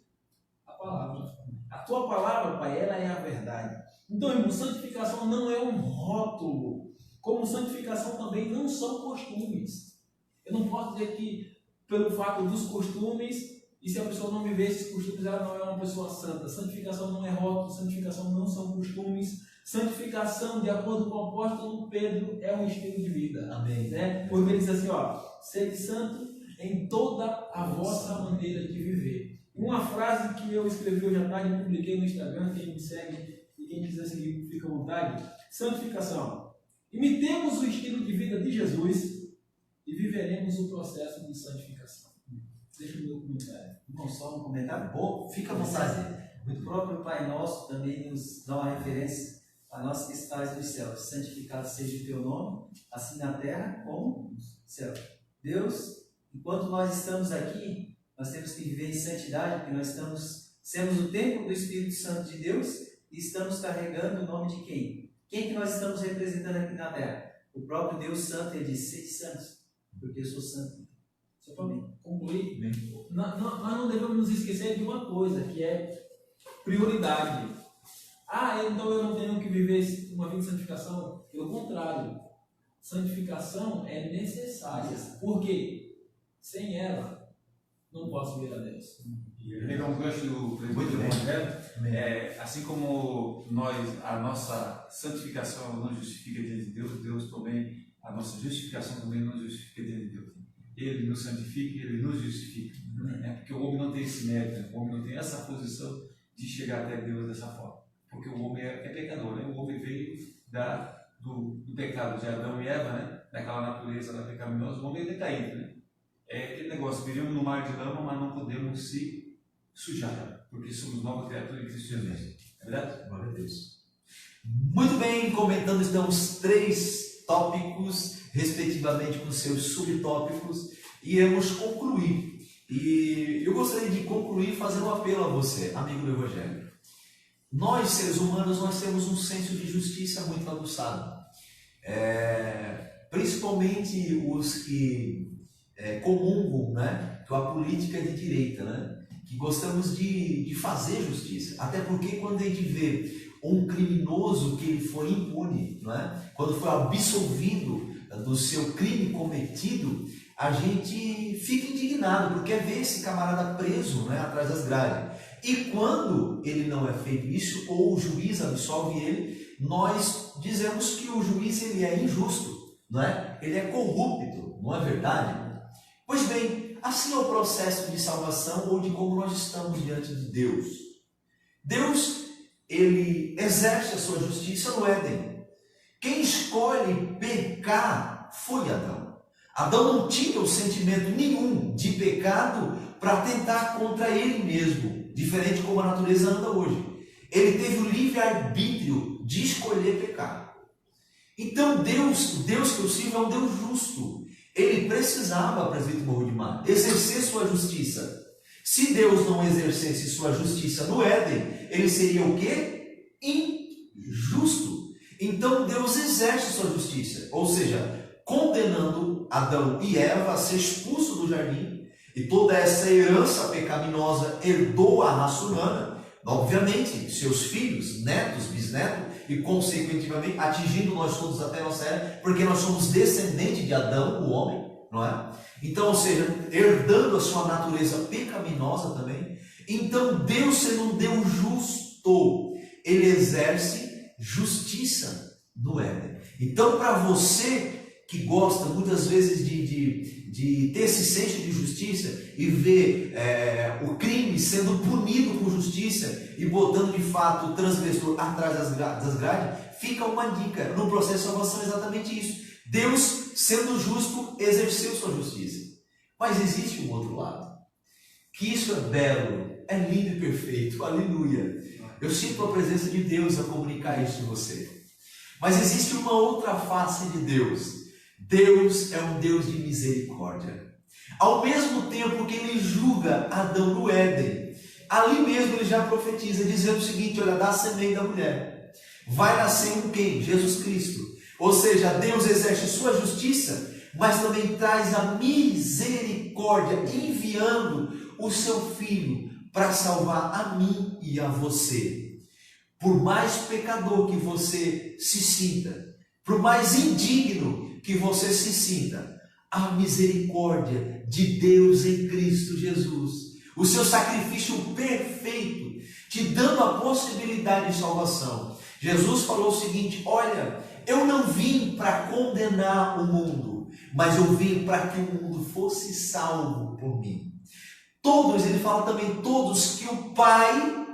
A palavra. A tua palavra, Pai, ela é a verdade. Então, irmão, santificação não é um rótulo. Como santificação também não são costumes. Eu não posso dizer que, pelo fato dos costumes, e se a pessoa não viver esses costumes, ela não é uma pessoa santa. Santificação não é rótulo, santificação não são costumes. Santificação, de acordo com o apóstolo Pedro, é um estilo de vida. Amém. Né? Porque ele diz assim, sede santo em toda a vossa maneira de viver. Uma frase que eu escrevi hoje à tarde e publiquei no Instagram, quem me segue e quem quiser seguir, fica à vontade. Santificação. Imitemos o estilo de vida de Jesus e viveremos o processo de santificação. Deixa o meu comentário. Não só um comentário bom, Fica à vontade. O próprio Pai Nosso também nos dá uma referência a nós que estais nos céus. Santificado seja o teu nome, assim na terra como no céu. Deus, enquanto nós estamos aqui, nós temos que viver em santidade, porque nós somos o templo do Espírito Santo de Deus e estamos carregando o nome de quem? Quem que nós estamos representando aqui na terra? O próprio Deus Santo. Ele diz: sede santos, porque eu sou santo. Só para concluir, nós não devemos nos esquecer de uma coisa, que é prioridade. Então eu não tenho que viver uma vida de santificação? Pelo contrário, santificação é necessária. Por quê? Sem ela, não posso vir a Deus. Pegar um gancho do presbítero Rogério, assim como a nossa santificação não justifica diante de Deus, Deus também, a nossa justificação também não justifica diante de Deus. Ele nos santifica e ele nos justifica. Porque o homem não tem esse mérito, o homem não tem essa posição de chegar até Deus dessa forma. Porque o homem é pecador, né? O homem veio do pecado de Adão e Eva, né? Daquela natureza pecaminosa, o homem é decaído, né? É aquele negócio, vivemos no mar de lama, mas não podemos se sujar, porque somos nova criatura em Cristo Jesus. É verdade? Glória a Deus. Muito bem, comentando então os 3 tópicos, respectivamente com seus subtópicos, iremos concluir. E eu gostaria de concluir fazendo um apelo a você, amigo do Evangelho. Nós, seres humanos, nós temos um senso de justiça muito aguçado. Principalmente os que comungam, né, com a política de direita, né, que gostamos de fazer justiça. Até porque quando a gente vê um criminoso que ele foi impune, não é? Quando foi absolvido do seu crime cometido, a gente fica indignado, porque é ver esse camarada preso, né, atrás das grades. E quando ele não é feito isso, ou o juiz absolve ele, nós dizemos que o juiz ele é injusto, não é? Ele é corrupto, não é verdade? Pois bem, assim é o processo de salvação ou de como nós estamos diante de Deus. Deus, ele exerce a sua justiça no Éden. Quem escolhe pecar foi Adão. Adão não tinha o sentimento nenhum de pecado para tentar contra ele mesmo, diferente como a natureza anda hoje. Ele teve o livre-arbítrio de escolher pecar. Então Deus que eu sirvo é um Deus justo. Ele precisava, presbítero Morro de Mar, exercer sua justiça. Se Deus não exercesse sua justiça no Éden, ele seria o quê? Injusto. Então Deus exerce sua justiça, ou seja, condenando Adão e Eva a ser expulsos do jardim, e toda essa herança pecaminosa herdou a raça humana, obviamente, seus filhos, netos, bisnetos, e consequentemente atingindo nós todos até a nossa era, porque nós somos descendentes de Adão, o homem, não é? Então, ou seja, herdando a sua natureza pecaminosa também. Então Deus, sendo um Deus justo, ele exerce justiça no Éden. Então, para você que gosta muitas vezes de ter esse senso de justiça e ver o crime sendo punido com justiça e botando de fato o transgressor atrás das grades, fica uma dica. No processo de salvação é exatamente isso. Deus, sendo justo, exerceu sua justiça. Mas existe um outro lado, que isso é belo, é lindo e perfeito, aleluia. Eu sinto a presença de Deus a comunicar isso em você. Mas existe uma outra face de Deus. Deus é um Deus de misericórdia. Ao mesmo tempo que ele julga Adão no Éden, ali mesmo ele já profetiza, dizendo o seguinte: olha, da semente da mulher vai nascer um quem? Jesus Cristo. Ou seja, Deus exerce sua justiça, mas também traz a misericórdia, enviando o seu Filho para salvar a mim e a você. Por mais pecador que você se sinta, por mais indigno que você se sinta, a misericórdia de Deus em Cristo Jesus, o seu sacrifício perfeito, te dando a possibilidade de salvação. Jesus falou o seguinte: olha, eu não vim para condenar o mundo, mas eu vim para que o mundo fosse salvo por mim. Todos, ele fala também, todos que o Pai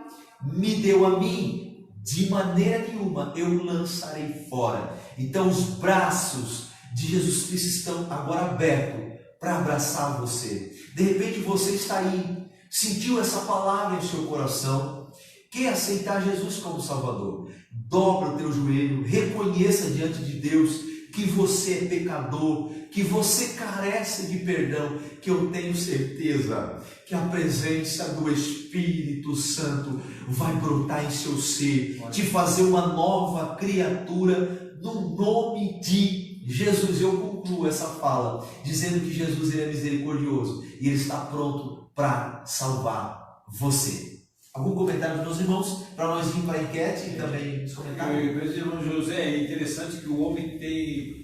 me deu a mim, de maneira nenhuma eu lançarei fora. Então os braços de Jesus Cristo estão agora abertos para abraçar você. De repente você está aí, sentiu essa palavra em seu coração, quer aceitar Jesus como Salvador. Dobra o teu joelho, reconheça diante de Deus que você é pecador, que você carece de perdão, que eu tenho certeza que a presença do Espírito Santo vai brotar em seu ser, te fazer uma nova criatura no nome de Jesus. Eu concluo essa fala dizendo que Jesus ele é misericordioso e ele está pronto para salvar você. Algum comentário dos meus irmãos para nós ir para a enquete e também os comentários? Meu irmão José, é interessante que o homem tem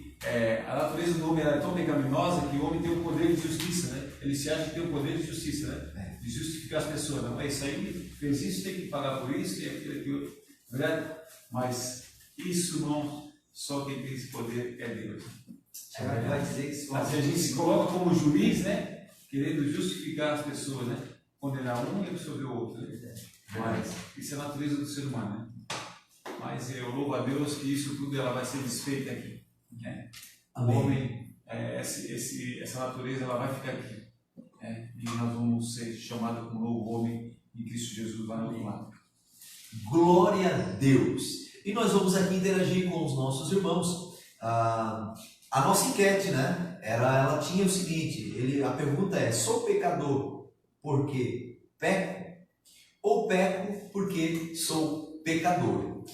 a natureza do homem é tão pecaminosa que o homem tem o poder de justiça, né? Ele se acha que tem o poder de justiça, né? De justificar as pessoas. Não é isso aí, fez isso, tem que pagar por isso, e aquilo, verdade? Mas isso não, só quem tem esse poder é Deus. Vai dizer que se a gente se coloca como juiz, né? Querendo justificar as pessoas, né? Condenar um e absolver o outro. Né? Mas isso é a natureza do ser humano, né? Mas eu louvo a Deus que isso tudo ela vai ser desfeita aqui. Né? O homem, essa natureza ela vai ficar aqui. Né? e nós vamos ser chamados como novo homem em Cristo Jesus lá no outro lado. Glória a Deus! E nós vamos aqui interagir com os nossos irmãos. A nossa enquete, né? Ela tinha o seguinte: a pergunta é: sou pecador porque peco? Ou peco porque sou pecador?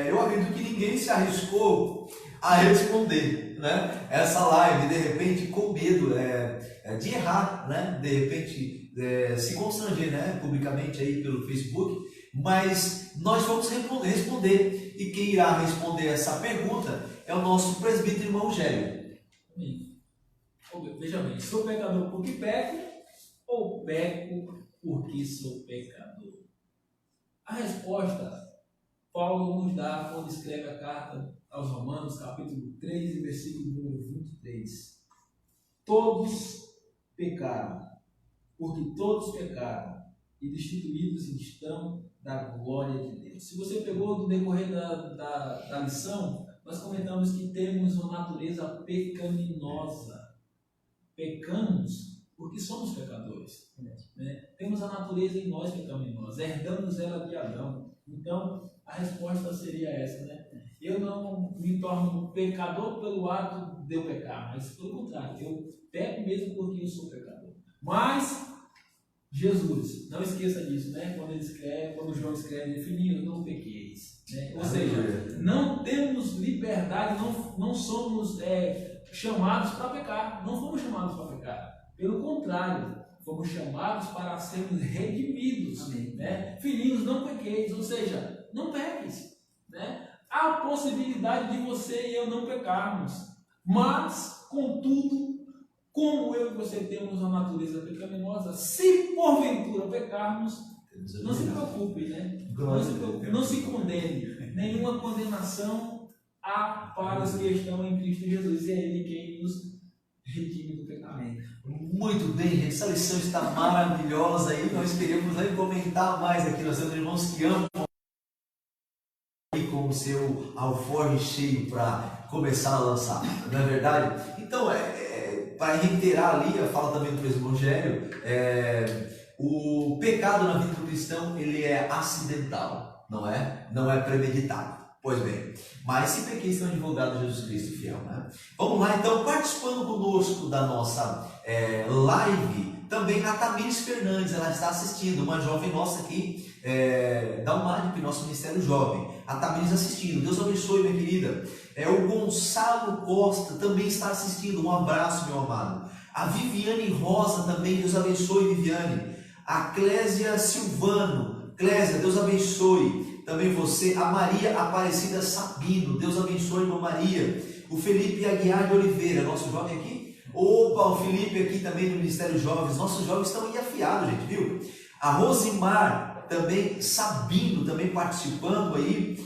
Eu acredito que ninguém se arriscou a responder, né? Essa live, de repente, com medo de errar, né? De repente, se constranger, né? Publicamente aí pelo Facebook. Mas nós vamos responder. E quem irá responder essa pergunta é o nosso presbítero irmão Gélio. Veja bem, sou pecador porque peco ou peco porque sou pecador? A resposta Paulo nos dá quando escreve a carta aos Romanos, capítulo 3, e versículo número 23. Todos pecaram, porque todos pecaram e destituídos estão da glória de Deus. Se você pegou no decorrer da lição, nós comentamos que temos uma natureza pecaminosa. Pecamos porque somos pecadores. Né? Temos a natureza em nós pecaminosa, herdamos ela de Adão. Então, a resposta seria essa, né? Eu não me torno pecador pelo ato de eu pecar, mas pelo contrário, eu peco mesmo porque eu sou pecador. Mas Jesus, não esqueça disso, né? Quando João escreve, filhinhos, não pequeis, né? Ou seja, não temos liberdade, não somos chamados para pecar, não fomos chamados para pecar. Pelo contrário, fomos chamados para sermos redimidos, né? Filhinhos, não pequeis, ou seja, não peques, né? Há a possibilidade de você e eu não pecarmos, mas, contudo, como eu e você temos uma natureza pecaminosa, se porventura pecarmos, não se preocupe, né? Não se condene. Nenhuma condenação há para os que estão em Cristo Jesus. E é Ele quem nos redime do pecado. Muito bem, gente. Essa lição está maravilhosa e nós queremos aí comentar mais aqui. Nós temos irmãos que amam com o seu alforje cheio para começar a lançar, não é verdade? Então, para reiterar ali a fala também do presbítero Rogério, o pecado na vida do cristão ele é acidental, não é premeditado. Pois bem, mas se pequei, estão advogado Jesus Cristo fiel, né? Vamos lá então, participando conosco da nossa live, também a Tamires Fernandes, ela está assistindo, uma jovem nossa aqui da UMADP, nosso Ministério Jovem. A Tamires assistindo, Deus abençoe, minha querida. O Gonçalo Costa também está assistindo, um abraço, meu amado. A Viviane Rosa também, Deus abençoe, Viviane. A Clésia Silvano, Clésia, Deus abençoe também você. A Maria Aparecida Sabino, Deus abençoe, irmã Maria. O Felipe Aguiar de Oliveira, nosso jovem aqui. Opa, o Felipe aqui também do Ministério Jovens. Nossos jovens estão aí afiados, gente, viu? A Rosimar também, Sabino também participando aí.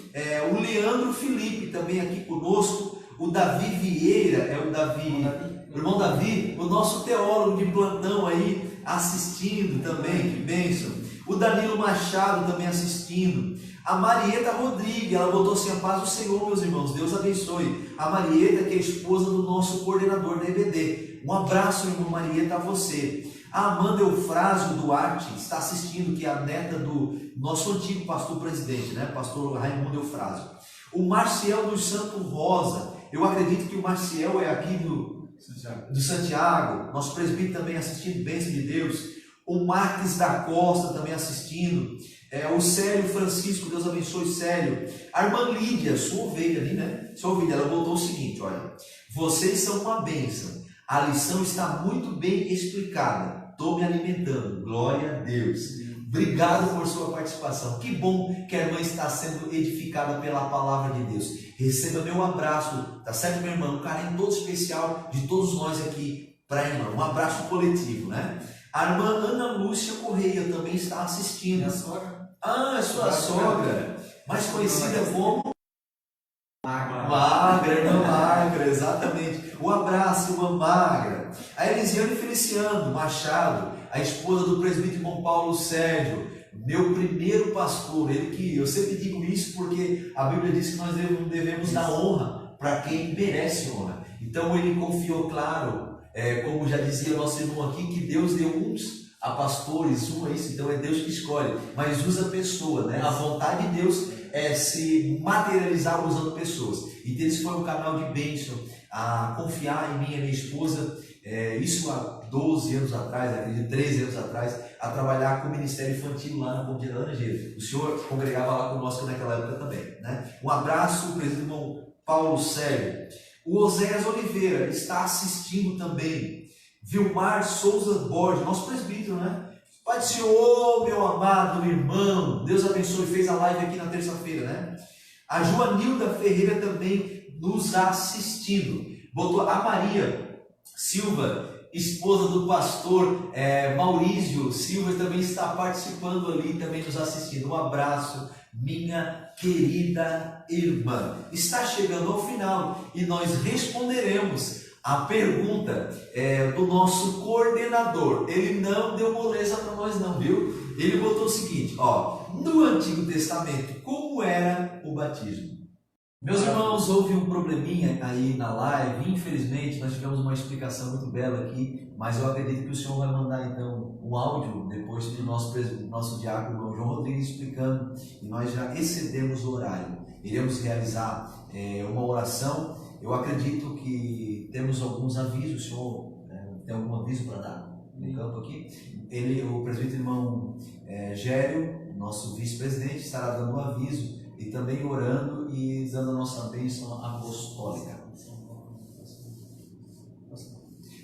O Leandro Felipe também aqui conosco. O Davi Vieira, o irmão Davi, o nosso teólogo de plantão aí assistindo também, que bênção. O Danilo Machado também assistindo. A Marieta Rodrigues, ela botou assim: a paz do Senhor, meus irmãos, Deus abençoe. A Marieta, que é a esposa do nosso coordenador da EBD. Um abraço, irmão Marieta, a você. A Amanda Eufrásio Duarte está assistindo, que é a neta do nosso antigo pastor presidente, né? Pastor Raimundo Eufrásio. O Marcial dos Santos Rosa, eu acredito que o Marcial é aqui do Santiago, nosso presbítero também assistindo, bênção de Deus. O Marques da Costa também assistindo. O Célio Francisco, Deus abençoe, Célio. A irmã Lídia, sua ovelha ali, né? Sua ovelha, ela botou o seguinte: olha, vocês são uma bênção. A lição está muito bem explicada. Estou me alimentando. Glória a Deus. Obrigado por sua participação. Que bom que a irmã está sendo edificada pela palavra de Deus. Receba meu abraço, tá certo, minha irmã? Um carinho todo especial de todos nós aqui para a irmã. Um abraço coletivo, né? A irmã Ana Lúcia Correia também está assistindo. Minha sogra. Ah, sua sogra, mais conhecida como Magra, irmã Magra, exatamente. Um abraço, irmã Magra. A Elisiane Feliciano Machado, a esposa do presbítero irmão Paulo Sérgio, meu primeiro pastor. Ele que eu sempre digo isso porque a Bíblia diz que nós devemos dar honra para quem merece honra. Então ele confiou, claro, como já dizia nosso irmão aqui, que Deus deu uns a pastores, um a isso, então é Deus que escolhe, mas usa pessoa, né? A vontade de Deus é se materializar usando pessoas. E eles foram um canal de bênção a confiar em mim e minha esposa, isso há 12 anos atrás, acredito, 13 anos atrás, a trabalhar com o Ministério Infantil lá na Ponte de Laranjeira. O senhor congregava lá conosco naquela época também, né? Um abraço, presidente irmão Paulo Sérgio. O Oséias Oliveira está assistindo também. Vilmar Souza Borges, nosso presbítero, né? Pai do Senhor, meu amado irmão, Deus abençoe, fez a live aqui na terça-feira, né? A Joanilda Ferreira também nos assistindo. Botou a Maria Silva, esposa do pastor Maurício Silva, também está participando ali, também nos assistindo. Um abraço, minha querida irmã. Está chegando ao final e nós responderemos a pergunta do nosso coordenador. Ele não deu moleza para nós não, viu? Ele botou o seguinte, ó, no Antigo Testamento, como era o batismo? Meus irmãos, houve um probleminha aí na live, infelizmente nós tivemos uma explicação muito bela aqui, mas eu acredito que o senhor vai mandar então um áudio depois do nosso diácono João Rodrigues explicando, e nós já excedemos o horário. Iremos realizar uma oração. Eu acredito que temos alguns avisos. O senhor tem algum aviso para dar no campo aqui? O presbítero irmão Gério, nosso vice-presidente, estará dando um aviso e também orando e dando a nossa bênção apostólica.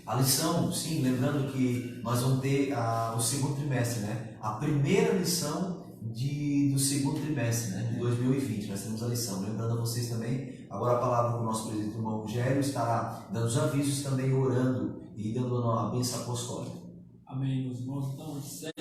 A lição, sim, lembrando que nós vamos ter o segundo trimestre, né? A primeira lição do segundo trimestre, né? De 2020, nós temos a lição. Lembrando a vocês também, agora a palavra com o nosso presidente irmão Rogério estará dando os avisos, também orando e dando a bênção apostólica. Amém, meus irmãos. Então, 7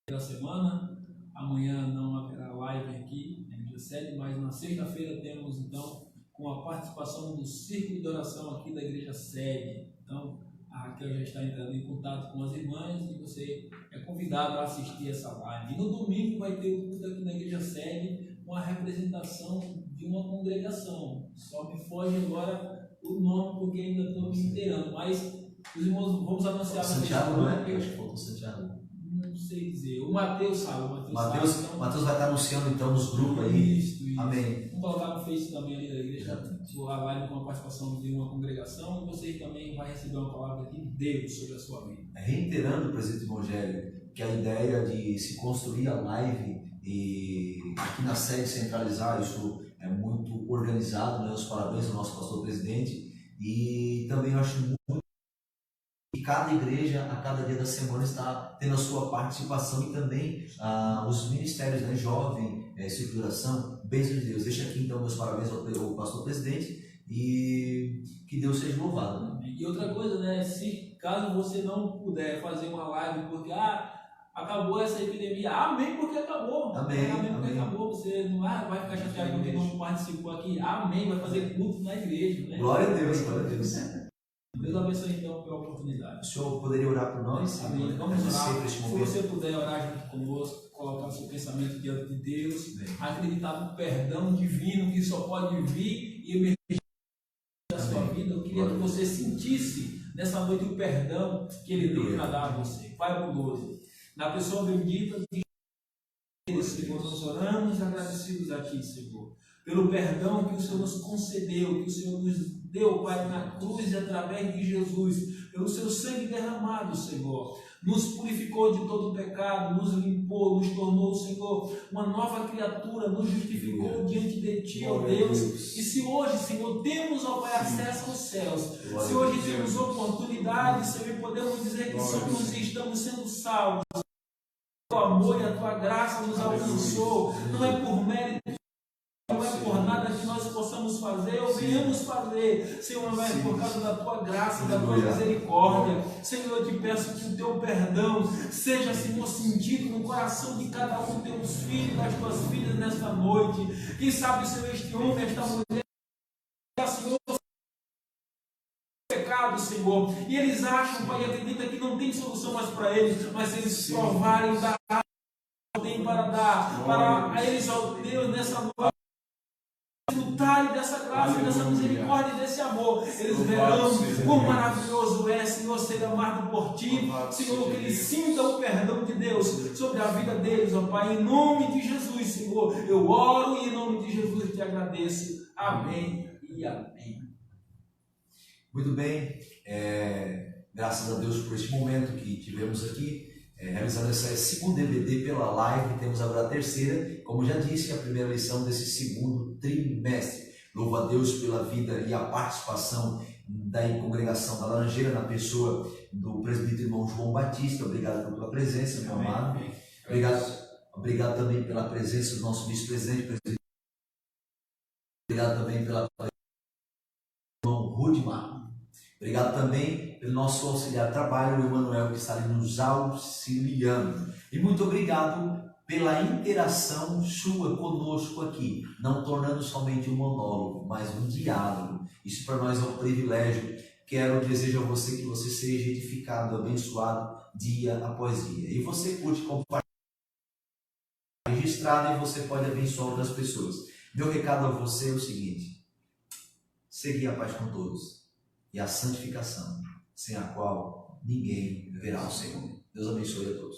da semana, amanhã não haverá live aqui, dia 7, mas na sexta-feira temos então com a participação do círculo de oração aqui da igreja sede. Então, a Raquel já está entrando em contato com as irmãs e você é convidado a assistir essa live. E no domingo vai ter o culto aqui na igreja sede com a representação de uma congregação. Só me foge agora o nome porque ainda estou me inteirando, mas os irmãos vamos anunciar na Santiago, não é? Eu acho que faltou Santiago. Não sei dizer. O Mateus sabe. Mateus vai estar anunciando então nos grupos aí. Isso. Amém. Vamos colocar no Face também ali da igreja, a live com a participação de uma congregação, e você também vai receber uma palavra aqui de Deus sobre a sua vida. Reiterando, presidente Rogério, que a ideia de se construir a live e aqui na sede centralizar, isso é muito organizado, né? Os parabéns ao nosso pastor presidente, e também eu acho muito que cada igreja, a cada dia da semana, está tendo a sua participação e também os ministérios, né? Jovem, circulação, bênção de Deus. Deixa aqui então meus parabéns ao pastor presidente e que Deus seja louvado. Né? E outra coisa, né? Se caso você não puder fazer uma live porque acabou essa epidemia, amém porque acabou. Amém. Amém porque acabou. Você não vai ficar chateado porque não participou aqui. Amém, vai fazer culto na igreja. Né? Glória a Deus, glória a Deus. Deus abençoe então pela oportunidade. O senhor poderia orar por nós? Amém. Vamos orar. Se momento. você puder orar junto conosco, colocar o seu pensamento diante de Deus, acreditar no perdão divino que só pode vir e emergir da sua vida. Eu queria que você sentisse nessa noite o perdão que Ele tem para dar a você. Pai bondoso, na pessoa bendita de Jesus, Senhor, nós oramos agradecidos a Ti, Senhor, pelo perdão que o Senhor nos concedeu, que o Senhor nos deu, Pai, na cruz e através de Jesus, pelo Seu sangue derramado, Senhor. Nos purificou de todo pecado, nos limpou, nos tornou, Senhor, uma nova criatura, nos justificou diante de Ti, ó Deus. E se hoje, Senhor, temos, ó Pai, acesso aos céus, se hoje temos oportunidade, Senhor, podemos dizer que somos e estamos sendo salvos. O amor e a Tua graça nos alcançou, não é por mérito, não é por nada que nós possamos fazer ou venhamos fazer, Senhor, mas é por causa da Tua graça, da Tua misericórdia. Senhor, eu te peço que o Teu perdão seja, Senhor, sentido no coração de cada um dos Teus filhos, das Tuas filhas nesta noite. Quem sabe, Senhor, este homem, esta mulher, Senhor, pecado, Senhor, e eles acham, Pai, e acreditam que não tem solução mais para eles, mas se eles provarem da tem para dar, para a eles, ó Deus, nessa noite, desfrutarem dessa graça, dessa misericórdia e desse amor. Eles verão quão maravilhoso é, Senhor, ser amado por Ti. Senhor, que eles sintam o perdão de Deus sobre a vida deles, ó Pai, em nome de Jesus, Senhor. Eu oro e em nome de Jesus te agradeço. Amém e amém. Muito bem, graças a Deus por este momento que tivemos aqui, realizando essa segunda EBD pela live. Temos agora a terceira, como já disse, a primeira lição desse segundo trimestre. Louvo a Deus pela vida e a participação da congregação da Laranjeira, na pessoa do presbítero irmão João Batista. Obrigado pela tua presença, meu amado. Obrigado também pela presença do nosso vice-presidente. Obrigado também pela irmão Rudimar. Obrigado também pelo nosso auxiliar de trabalho, o Emanuel, que está ali nos auxiliando. E muito obrigado pela interação sua conosco aqui, não tornando somente um monólogo, mas um diálogo. Isso para nós é um privilégio. Desejo a você que você seja edificado, abençoado dia após dia. E você curte compartilhar, registrado, e você pode abençoar outras pessoas. Meu recado a você é o seguinte: segui a paz com todos e a santificação, sem a qual ninguém verá o Senhor. Deus abençoe a todos.